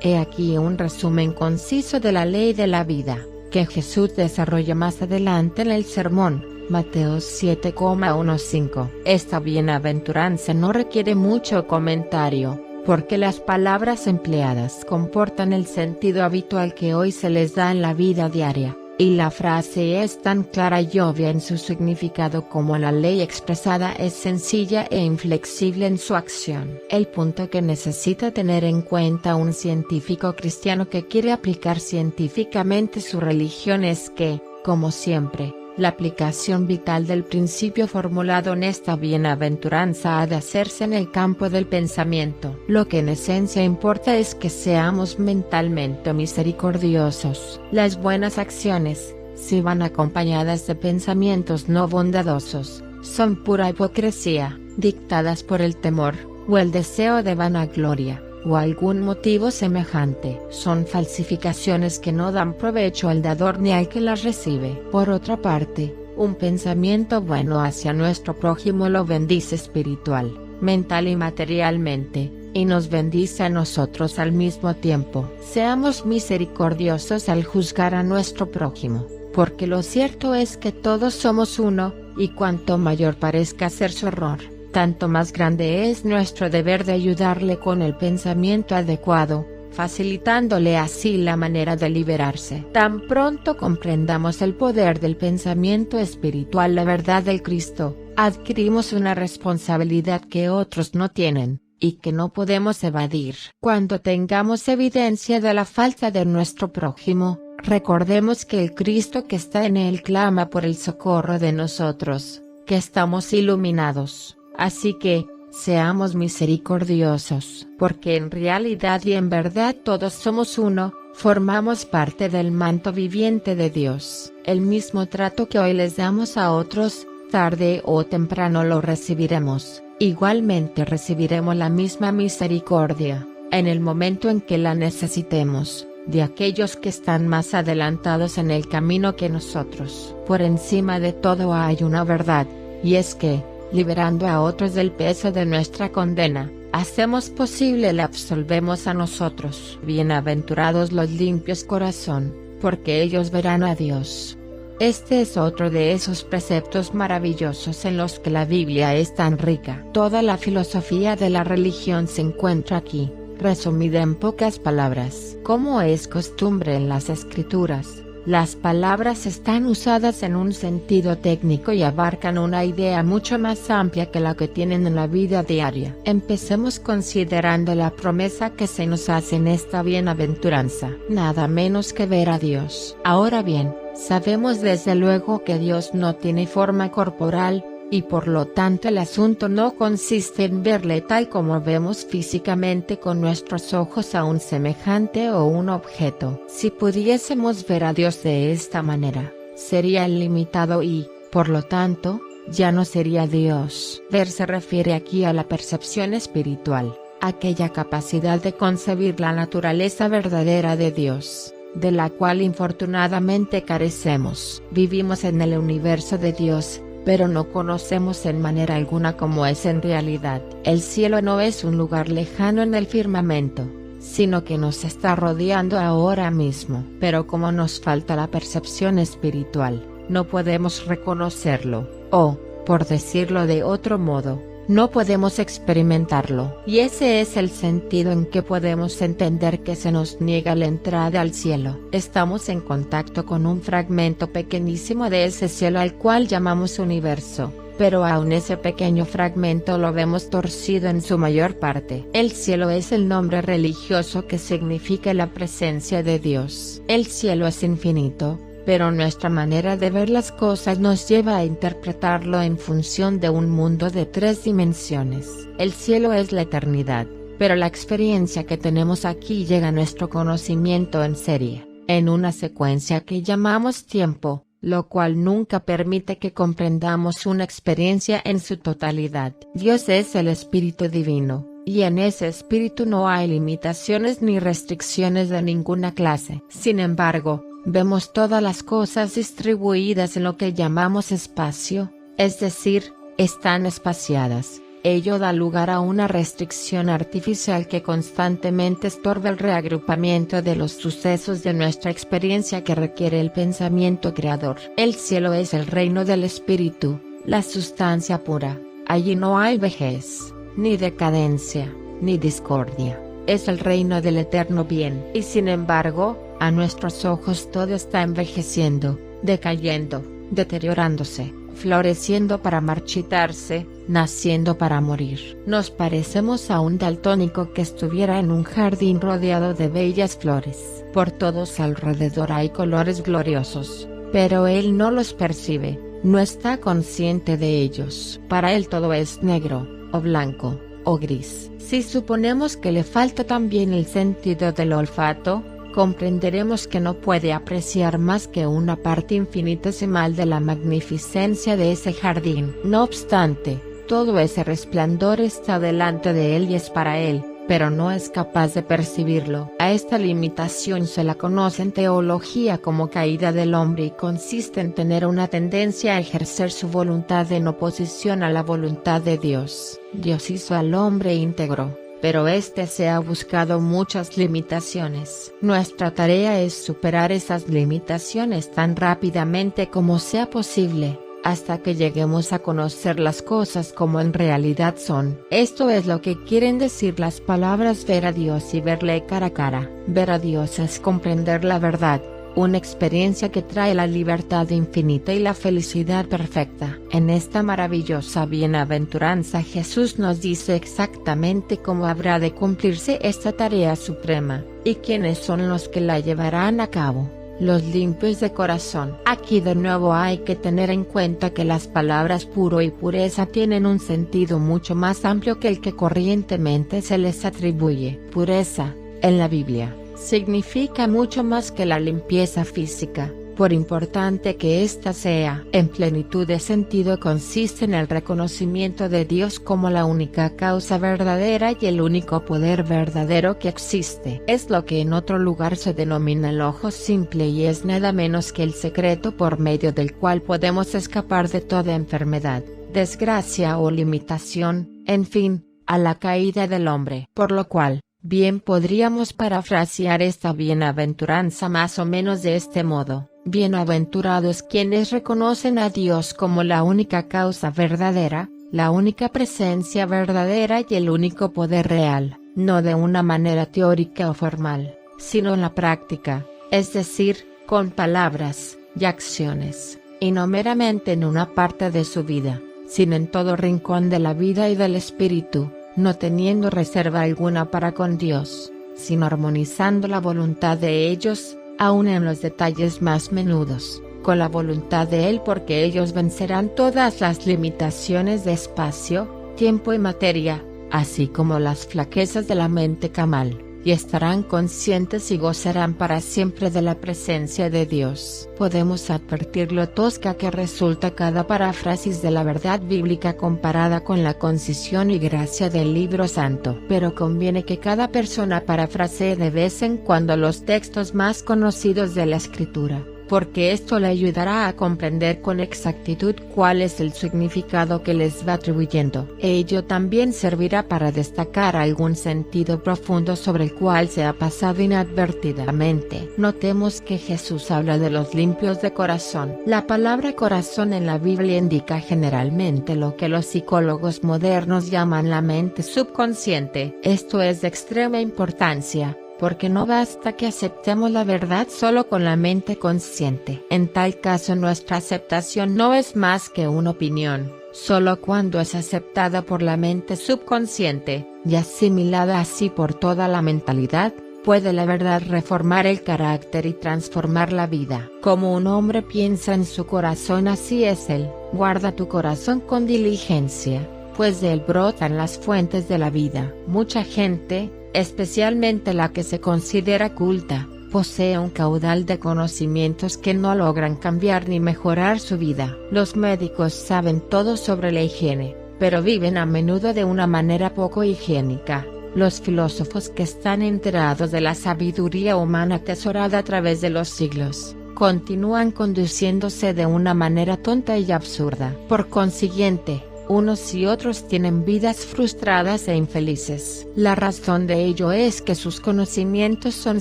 He aquí un resumen conciso de la ley de la vida, que Jesús desarrolla más adelante en el sermón, Mateo 7,15. Esta bienaventuranza no requiere mucho comentario, porque las palabras empleadas comportan el sentido habitual que hoy se les da en la vida diaria, y la frase es tan clara y obvia en su significado como la ley expresada es sencilla e inflexible en su acción. El punto que necesita tener en cuenta un científico cristiano que quiere aplicar científicamente su religión es que, como siempre, la aplicación vital del principio formulado en esta bienaventuranza ha de hacerse en el campo del pensamiento. Lo que en esencia importa es que seamos mentalmente misericordiosos. Las buenas acciones, si van acompañadas de pensamientos no bondadosos, son pura hipocresía, dictadas por el temor, o el deseo de vanagloria, o algún motivo semejante. Son falsificaciones que no dan provecho al dador ni al que las recibe. Por otra parte, un pensamiento bueno hacia nuestro prójimo lo bendice espiritual, mental y materialmente, y nos bendice a nosotros al mismo tiempo. Seamos misericordiosos al juzgar a nuestro prójimo, porque lo cierto es que todos somos uno, y cuanto mayor parezca ser su error, tanto más grande es nuestro deber de ayudarle con el pensamiento adecuado, facilitándole así la manera de liberarse. Tan pronto comprendamos el poder del pensamiento espiritual, la verdad del Cristo, adquirimos una responsabilidad que otros no tienen, y que no podemos evadir. Cuando tengamos evidencia de la falta de nuestro prójimo, recordemos que el Cristo que está en él clama por el socorro de nosotros, que estamos iluminados. Así que, seamos misericordiosos, porque en realidad y en verdad todos somos uno, formamos parte del manto viviente de Dios. El mismo trato que hoy les damos a otros, tarde o temprano lo recibiremos. Igualmente recibiremos la misma misericordia, en el momento en que la necesitemos, de aquellos que están más adelantados en el camino que nosotros. Por encima de todo hay una verdad, y es que, liberando a otros del peso de nuestra condena, hacemos posible la absolvemos a nosotros. Bienaventurados los limpios corazón, porque ellos verán a Dios. Este es otro de esos preceptos maravillosos en los que la Biblia es tan rica. Toda la filosofía de la religión se encuentra aquí, resumida en pocas palabras. Como es costumbre en las Escrituras, las palabras están usadas en un sentido técnico y abarcan una idea mucho más amplia que la que tienen en la vida diaria. Empecemos considerando la promesa que se nos hace en esta bienaventuranza, nada menos que ver a Dios. Ahora bien, sabemos desde luego que Dios no tiene forma corporal, y por lo tanto el asunto no consiste en verle tal como vemos físicamente con nuestros ojos a un semejante o un objeto. Si pudiésemos ver a Dios de esta manera, sería limitado y, por lo tanto, ya no sería Dios. Ver se refiere aquí a la percepción espiritual, aquella capacidad de concebir la naturaleza verdadera de Dios, de la cual infortunadamente carecemos. Vivimos en el universo de Dios, pero no conocemos en manera alguna cómo es en realidad. El cielo no es un lugar lejano en el firmamento, sino que nos está rodeando ahora mismo. Pero como nos falta la percepción espiritual, no podemos reconocerlo, o, por decirlo de otro modo, no podemos experimentarlo. Y ese es el sentido en que podemos entender que se nos niega la entrada al cielo. Estamos en contacto con un fragmento pequeñísimo de ese cielo al cual llamamos universo, pero aún ese pequeño fragmento lo vemos torcido en su mayor parte. El cielo es el nombre religioso que significa la presencia de Dios. El cielo es infinito, pero nuestra manera de ver las cosas nos lleva a interpretarlo en función de un mundo de 3 dimensiones. El cielo es la eternidad, pero la experiencia que tenemos aquí llega a nuestro conocimiento en serie, en una secuencia que llamamos tiempo, lo cual nunca permite que comprendamos una experiencia en su totalidad. Dios es el Espíritu Divino, y en ese Espíritu no hay limitaciones ni restricciones de ninguna clase. Sin embargo, vemos todas las cosas distribuidas en lo que llamamos espacio, es decir, están espaciadas. Ello da lugar a una restricción artificial que constantemente estorba el reagrupamiento de los sucesos de nuestra experiencia que requiere el pensamiento creador. El cielo es el reino del espíritu, la sustancia pura. Allí no hay vejez, ni decadencia, ni discordia. Es el reino del eterno bien. Y sin embargo, a nuestros ojos todo está envejeciendo, decayendo, deteriorándose, floreciendo para marchitarse, naciendo para morir. Nos parecemos a un daltónico que estuviera en un jardín rodeado de bellas flores. Por todos alrededor hay colores gloriosos, pero él no los percibe, no está consciente de ellos. Para él todo es negro, o blanco, o gris. Si suponemos que le falta también el sentido del olfato, comprenderemos que no puede apreciar más que una parte infinitesimal de la magnificencia de ese jardín. No obstante, todo ese resplandor está delante de él y es para él, pero no es capaz de percibirlo. A esta limitación se la conoce en teología como caída del hombre y consiste en tener una tendencia a ejercer su voluntad en oposición a la voluntad de Dios. Dios hizo al hombre íntegro, pero éste se ha buscado muchas limitaciones. Nuestra tarea es superar esas limitaciones tan rápidamente como sea posible, hasta que lleguemos a conocer las cosas como en realidad son. Esto es lo que quieren decir las palabras ver a Dios y verle cara a cara. Ver a Dios es comprender la verdad, una experiencia que trae la libertad infinita y la felicidad perfecta. En esta maravillosa bienaventuranza Jesús nos dice exactamente cómo habrá de cumplirse esta tarea suprema, y quiénes son los que la llevarán a cabo. Los limpios de corazón. Aquí de nuevo hay que tener en cuenta que las palabras puro y pureza tienen un sentido mucho más amplio que el que corrientemente se les atribuye. Pureza, en la Biblia, significa mucho más que la limpieza física. Por importante que ésta sea, en plenitud de sentido consiste en el reconocimiento de Dios como la única causa verdadera y el único poder verdadero que existe. Es lo que en otro lugar se denomina el ojo simple y es nada menos que el secreto por medio del cual podemos escapar de toda enfermedad, desgracia o limitación, en fin, a la caída del hombre. Por lo cual, bien podríamos parafrasear esta bienaventuranza más o menos de este modo: bienaventurados quienes reconocen a Dios como la única causa verdadera, la única presencia verdadera y el único poder real, no de una manera teórica o formal, sino en la práctica, es decir, con palabras y acciones, y no meramente en una parte de su vida, sino en todo rincón de la vida y del espíritu, no teniendo reserva alguna para con Dios, sino armonizando la voluntad de ellos, aun en los detalles más menudos, con la voluntad de Él, porque ellos vencerán todas las limitaciones de espacio, tiempo y materia, así como las flaquezas de la mente camal, y estarán conscientes y gozarán para siempre de la presencia de Dios. Podemos advertir lo tosca que resulta cada paráfrasis de la verdad bíblica comparada con la concisión y gracia del libro santo. Pero conviene que cada persona parafrasee de vez en cuando los textos más conocidos de la Escritura, porque esto le ayudará a comprender con exactitud cuál es el significado que les va atribuyendo. Ello también servirá para destacar algún sentido profundo sobre el cual se ha pasado inadvertidamente. Notemos que Jesús habla de los limpios de corazón. La palabra corazón en la Biblia indica generalmente lo que los psicólogos modernos llaman la mente subconsciente. Esto es de extrema importancia, porque no basta que aceptemos la verdad solo con la mente consciente. En tal caso nuestra aceptación no es más que una opinión. Solo cuando es aceptada por la mente subconsciente, y asimilada así por toda la mentalidad, puede la verdad reformar el carácter y transformar la vida. Como un hombre piensa en su corazón, así es él. Guarda tu corazón con diligencia, pues de él brotan las fuentes de la vida. Mucha gente, especialmente la que se considera culta, posee un caudal de conocimientos que no logran cambiar ni mejorar su vida. Los médicos saben todo sobre la higiene, pero viven a menudo de una manera poco higiénica. Los filósofos que están enterados de la sabiduría humana atesorada a través de los siglos, continúan conduciéndose de una manera tonta y absurda. Por consiguiente, unos y otros tienen vidas frustradas e infelices. La razón de ello es que sus conocimientos son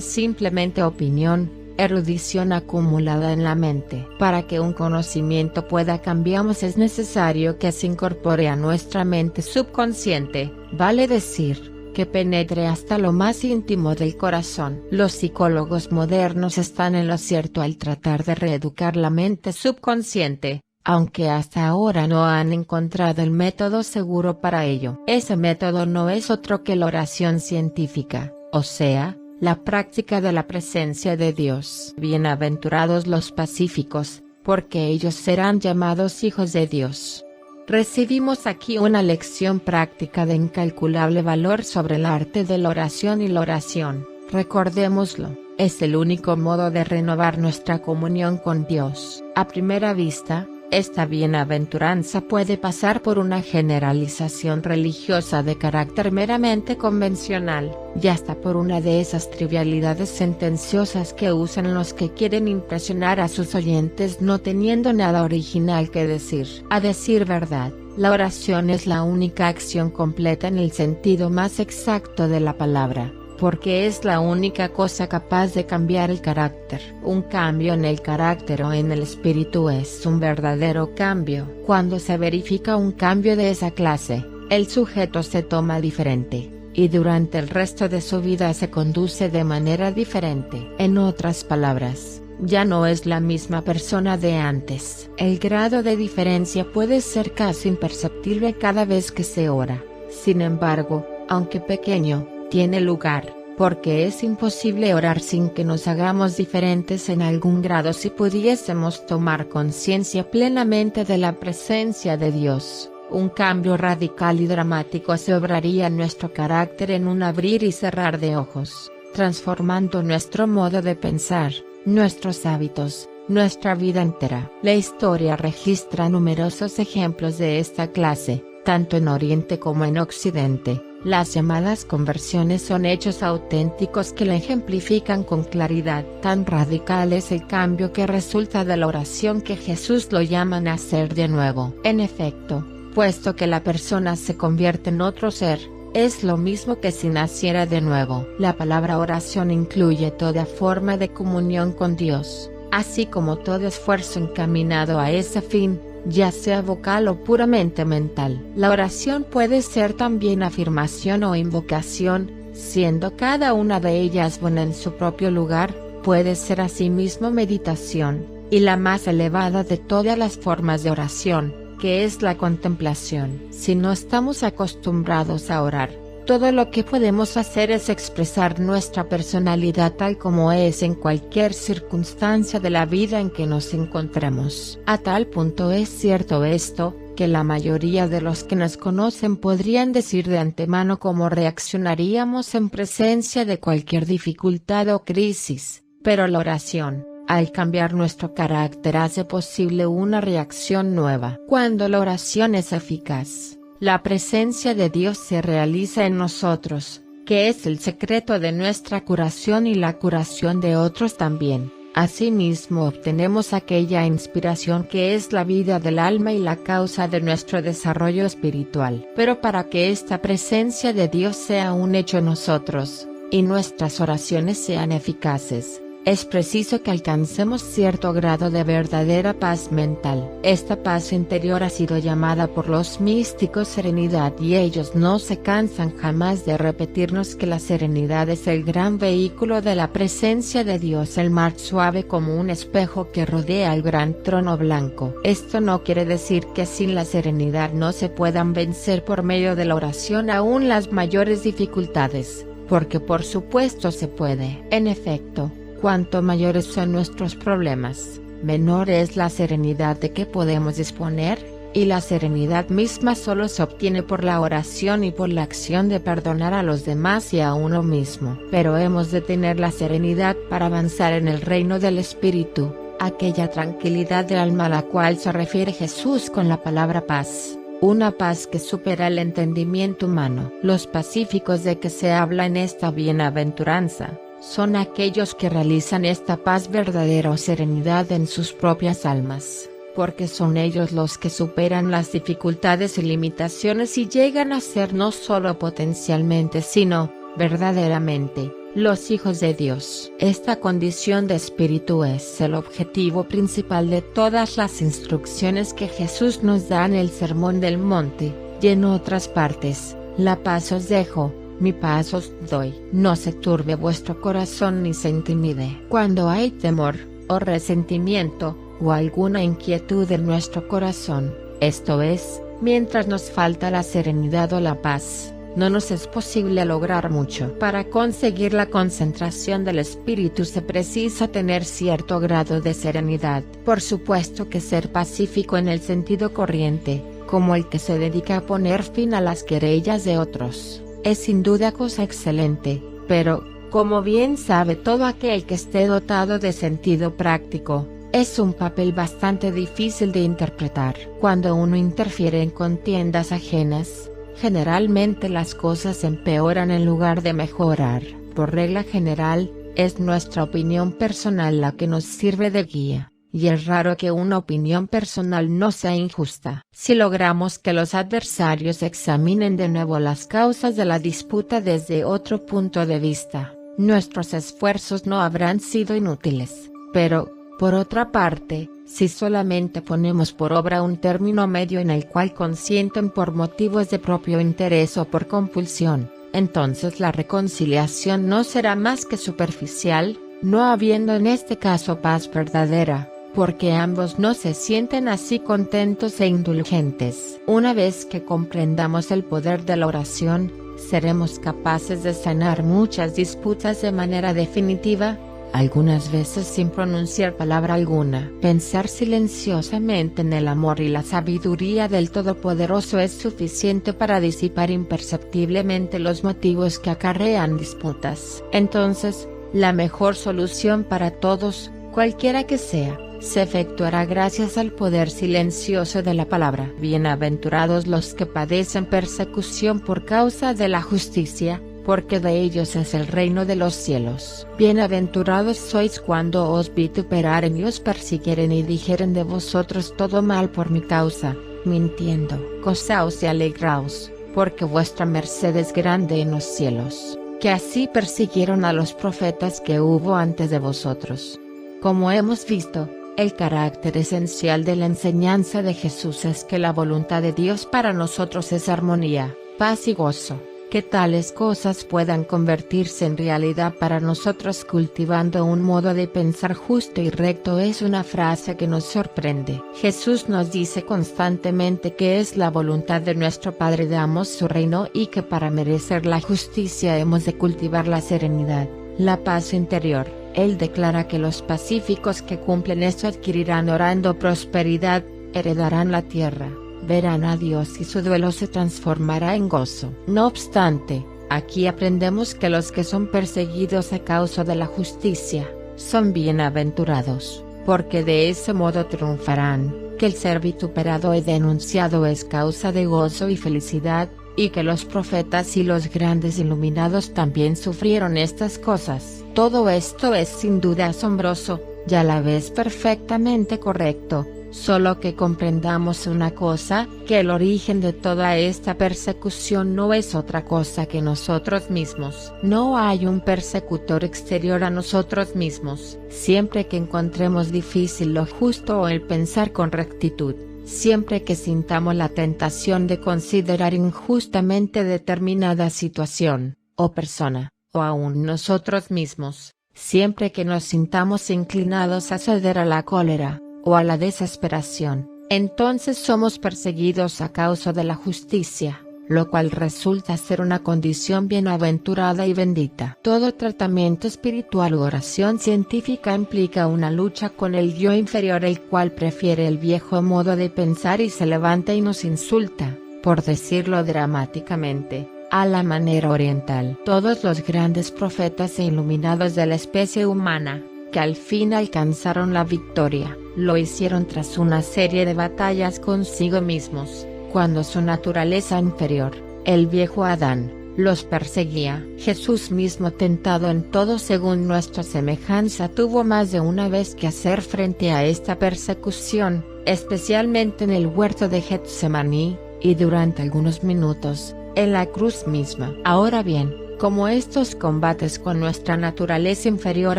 simplemente opinión, erudición acumulada en la mente. Para que un conocimiento pueda cambiarnos es necesario que se incorpore a nuestra mente subconsciente, vale decir, que penetre hasta lo más íntimo del corazón. Los psicólogos modernos están en lo cierto al tratar de reeducar la mente subconsciente, aunque hasta ahora no han encontrado el método seguro para ello. Ese método no es otro que la oración científica, o sea, la práctica de la presencia de Dios. Bienaventurados los pacíficos, porque ellos serán llamados hijos de Dios. Recibimos aquí una lección práctica de incalculable valor sobre el arte de la oración y la oración. Recordémoslo, es el único modo de renovar nuestra comunión con Dios. A primera vista, esta bienaventuranza puede pasar por una generalización religiosa de carácter meramente convencional, y hasta por una de esas trivialidades sentenciosas que usan los que quieren impresionar a sus oyentes no teniendo nada original que decir. A decir verdad, la oración es la única acción completa en el sentido más exacto de la palabra, porque es la única cosa capaz de cambiar el carácter. Un cambio en el carácter o en el espíritu es un verdadero cambio. Cuando se verifica un cambio de esa clase, el sujeto se toma diferente, y durante el resto de su vida se conduce de manera diferente. En otras palabras, ya no es la misma persona de antes. El grado de diferencia puede ser casi imperceptible cada vez que se ora. Sin embargo, aunque pequeño, tiene lugar, porque es imposible orar sin que nos hagamos diferentes en algún grado si pudiésemos tomar conciencia plenamente de la presencia de Dios. Un cambio radical y dramático se obraría en nuestro carácter en un abrir y cerrar de ojos, transformando nuestro modo de pensar, nuestros hábitos, nuestra vida entera. La historia registra numerosos ejemplos de esta clase, tanto en Oriente como en Occidente. Las llamadas conversiones son hechos auténticos que la ejemplifican con claridad. Tan radical es el cambio que resulta de la oración que Jesús lo llama a nacer de nuevo. En efecto, puesto que la persona se convierte en otro ser, es lo mismo que si naciera de nuevo. La palabra oración incluye toda forma de comunión con Dios, así como todo esfuerzo encaminado a ese fin, ya sea vocal o puramente mental. La oración puede ser también afirmación o invocación, siendo cada una de ellas buena en su propio lugar. Puede ser asimismo meditación, y la más elevada de todas las formas de oración, que es la contemplación. Si no estamos acostumbrados a orar, todo lo que podemos hacer es expresar nuestra personalidad tal como es en cualquier circunstancia de la vida en que nos encontremos. A tal punto es cierto esto, que la mayoría de los que nos conocen podrían decir de antemano cómo reaccionaríamos en presencia de cualquier dificultad o crisis, pero la oración, al cambiar nuestro carácter, hace posible una reacción nueva. Cuando la oración es eficaz, la presencia de Dios se realiza en nosotros, que es el secreto de nuestra curación y la curación de otros también. Asimismo obtenemos aquella inspiración que es la vida del alma y la causa de nuestro desarrollo espiritual. Pero para que esta presencia de Dios sea un hecho en nosotros, y nuestras oraciones sean eficaces, es preciso que alcancemos cierto grado de verdadera paz mental. Esta paz interior ha sido llamada por los místicos serenidad, y ellos no se cansan jamás de repetirnos que la serenidad es el gran vehículo de la presencia de Dios, el mar suave como un espejo que rodea el gran trono blanco. Esto no quiere decir que sin la serenidad no se puedan vencer por medio de la oración aún las mayores dificultades, porque por supuesto se puede. En efecto, cuanto mayores son nuestros problemas, menor es la serenidad de que podemos disponer, y la serenidad misma solo se obtiene por la oración y por la acción de perdonar a los demás y a uno mismo. Pero hemos de tener la serenidad para avanzar en el reino del Espíritu, aquella tranquilidad del alma a la cual se refiere Jesús con la palabra paz. Una paz que supera el entendimiento humano. Los pacíficos de que se habla en esta bienaventuranza son aquellos que realizan esta paz verdadera o serenidad en sus propias almas, porque son ellos los que superan las dificultades y limitaciones y llegan a ser no solo potencialmente sino, verdaderamente, los hijos de Dios. Esta condición de espíritu es el objetivo principal de todas las instrucciones que Jesús nos da en el Sermón del Monte, y en otras partes: la paz os dejo, mi paz os doy. No se turbe vuestro corazón ni se intimide. Cuando hay temor, o resentimiento, o alguna inquietud en nuestro corazón, esto es, mientras nos falta la serenidad o la paz, no nos es posible lograr mucho. Para conseguir la concentración del espíritu se precisa tener cierto grado de serenidad. Por supuesto que ser pacífico en el sentido corriente, como el que se dedica a poner fin a las querellas de otros, es sin duda cosa excelente, pero, como bien sabe todo aquel que esté dotado de sentido práctico, es un papel bastante difícil de interpretar. Cuando uno interfiere en contiendas ajenas, generalmente las cosas empeoran en lugar de mejorar. Por regla general, es nuestra opinión personal la que nos sirve de guía, y es raro que una opinión personal no sea injusta. Si logramos que los adversarios examinen de nuevo las causas de la disputa desde otro punto de vista, nuestros esfuerzos no habrán sido inútiles. Pero, por otra parte, si solamente ponemos por obra un término medio en el cual consienten por motivos de propio interés o por compulsión, entonces la reconciliación no será más que superficial, no habiendo en este caso paz verdadera, porque ambos no se sienten así contentos e indulgentes. Una vez que comprendamos el poder de la oración, seremos capaces de sanar muchas disputas de manera definitiva, algunas veces sin pronunciar palabra alguna. Pensar silenciosamente en el amor y la sabiduría del Todopoderoso es suficiente para disipar imperceptiblemente los motivos que acarrean disputas. Entonces, la mejor solución para todos, cualquiera que sea, se efectuará gracias al poder silencioso de la palabra. Bienaventurados los que padecen persecución por causa de la justicia, porque de ellos es el reino de los cielos. Bienaventurados sois cuando os vituperaren y os persiguieren y dijeren de vosotros todo mal por mi causa, mintiendo. Gozaos y alegraos, porque vuestra merced es grande en los cielos, que así persiguieron a los profetas que hubo antes de vosotros. Como hemos visto, el carácter esencial de la enseñanza de Jesús es que la voluntad de Dios para nosotros es armonía, paz y gozo. Que tales cosas puedan convertirse en realidad para nosotros cultivando un modo de pensar justo y recto es una frase que nos sorprende. Jesús nos dice constantemente que es la voluntad de nuestro Padre damos su reino y que para merecer la justicia hemos de cultivar la serenidad, la paz interior. Él declara que los pacíficos que cumplen esto adquirirán orando prosperidad, heredarán la tierra, verán a Dios y su duelo se transformará en gozo. No obstante, aquí aprendemos que los que son perseguidos a causa de la justicia, son bienaventurados, porque de ese modo triunfarán, que el ser vituperado y denunciado es causa de gozo y felicidad, y que los profetas y los grandes iluminados también sufrieron estas cosas. Todo esto es sin duda asombroso, y a la vez perfectamente correcto. Solo que comprendamos una cosa, que el origen de toda esta persecución no es otra cosa que nosotros mismos. No hay un persecutor exterior a nosotros mismos. Siempre que encontremos difícil lo justo o el pensar con rectitud, siempre que sintamos la tentación de considerar injustamente determinada situación, o persona, o aún nosotros mismos, siempre que nos sintamos inclinados a ceder a la cólera, o a la desesperación, entonces somos perseguidos a causa de la justicia, lo cual resulta ser una condición bienaventurada y bendita. Todo tratamiento espiritual u oración científica implica una lucha con el yo inferior, el cual prefiere el viejo modo de pensar y se levanta y nos insulta, por decirlo dramáticamente, a la manera oriental. Todos los grandes profetas e iluminados de la especie humana, que al fin alcanzaron la victoria, lo hicieron tras una serie de batallas consigo mismos, cuando su naturaleza inferior, el viejo Adán, los perseguía. Jesús mismo, tentado en todo según nuestra semejanza, tuvo más de una vez que hacer frente a esta persecución, especialmente en el huerto de Getsemaní, y durante algunos minutos, en la cruz misma. Ahora bien, como estos combates con nuestra naturaleza inferior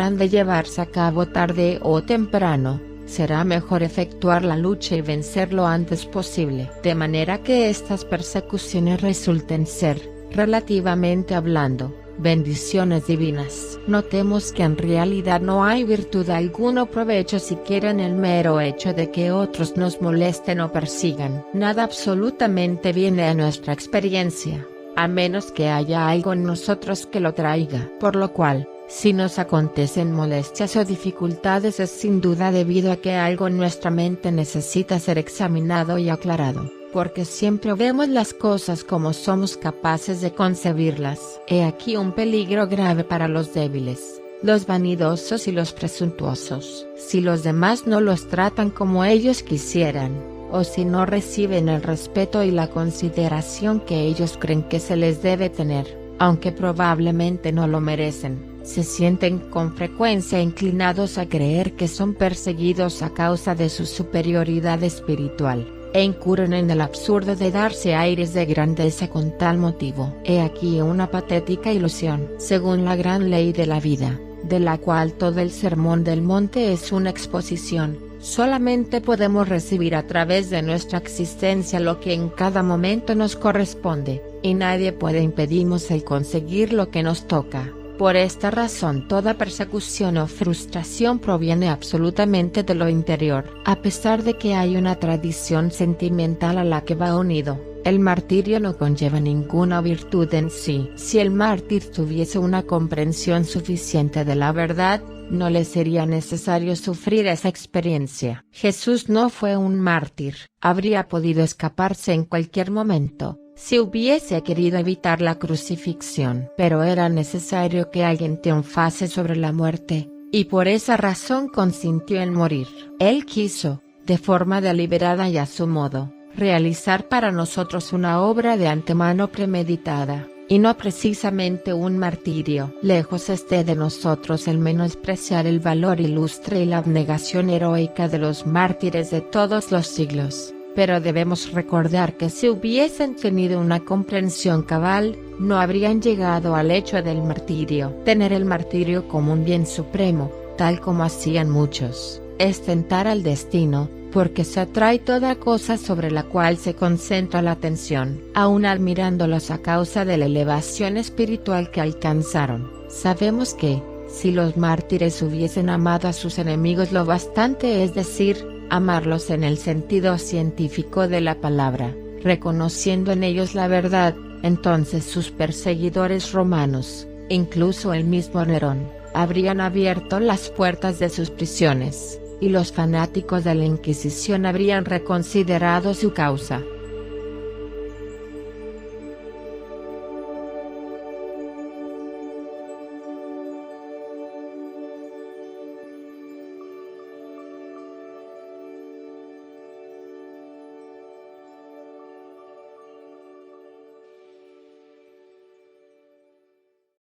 han de llevarse a cabo tarde o temprano, será mejor efectuar la lucha y vencer lo antes posible, de manera que estas persecuciones resulten ser, relativamente hablando, bendiciones divinas. Notemos que en realidad no hay virtud alguna o provecho siquiera en el mero hecho de que otros nos molesten o persigan. Nada absolutamente viene a nuestra experiencia, a menos que haya algo en nosotros que lo traiga. Por lo cual, si nos acontecen molestias o dificultades es sin duda debido a que algo en nuestra mente necesita ser examinado y aclarado, porque siempre vemos las cosas como somos capaces de concebirlas. He aquí un peligro grave para los débiles, los vanidosos y los presuntuosos. Si los demás no los tratan como ellos quisieran, o si no reciben el respeto y la consideración que ellos creen que se les debe tener, aunque probablemente no lo merecen, se sienten con frecuencia inclinados a creer que son perseguidos a causa de su superioridad espiritual, e incurren en el absurdo de darse aires de grandeza con tal motivo. He aquí una patética ilusión. Según la gran ley de la vida, de la cual todo el Sermón del Monte es una exposición, solamente podemos recibir a través de nuestra existencia lo que en cada momento nos corresponde, y nadie puede impedirnos el conseguir lo que nos toca. Por esta razón toda persecución o frustración proviene absolutamente de lo interior. A pesar de que hay una tradición sentimental a la que va unido, el martirio no conlleva ninguna virtud en sí. Si el mártir tuviese una comprensión suficiente de la verdad, no le sería necesario sufrir esa experiencia. Jesús no fue un mártir. Habría podido escaparse en cualquier momento, si hubiese querido evitar la crucifixión. Pero era necesario que alguien triunfase sobre la muerte, y por esa razón consintió en morir. Él quiso, de forma deliberada y a su modo, realizar para nosotros una obra de antemano premeditada, y no precisamente un martirio. Lejos esté de nosotros el menospreciar el valor ilustre y la abnegación heroica de los mártires de todos los siglos, pero debemos recordar que si hubiesen tenido una comprensión cabal, no habrían llegado al hecho del martirio. Tener el martirio como un bien supremo, tal como hacían muchos, es tentar al destino, porque se atrae toda cosa sobre la cual se concentra la atención, aun admirándolos a causa de la elevación espiritual que alcanzaron. Sabemos que, si los mártires hubiesen amado a sus enemigos lo bastante, es decir, amarlos en el sentido científico de la palabra, reconociendo en ellos la verdad, entonces sus perseguidores romanos, incluso el mismo Nerón, habrían abierto las puertas de sus prisiones, y los fanáticos de la Inquisición habrían reconsiderado su causa.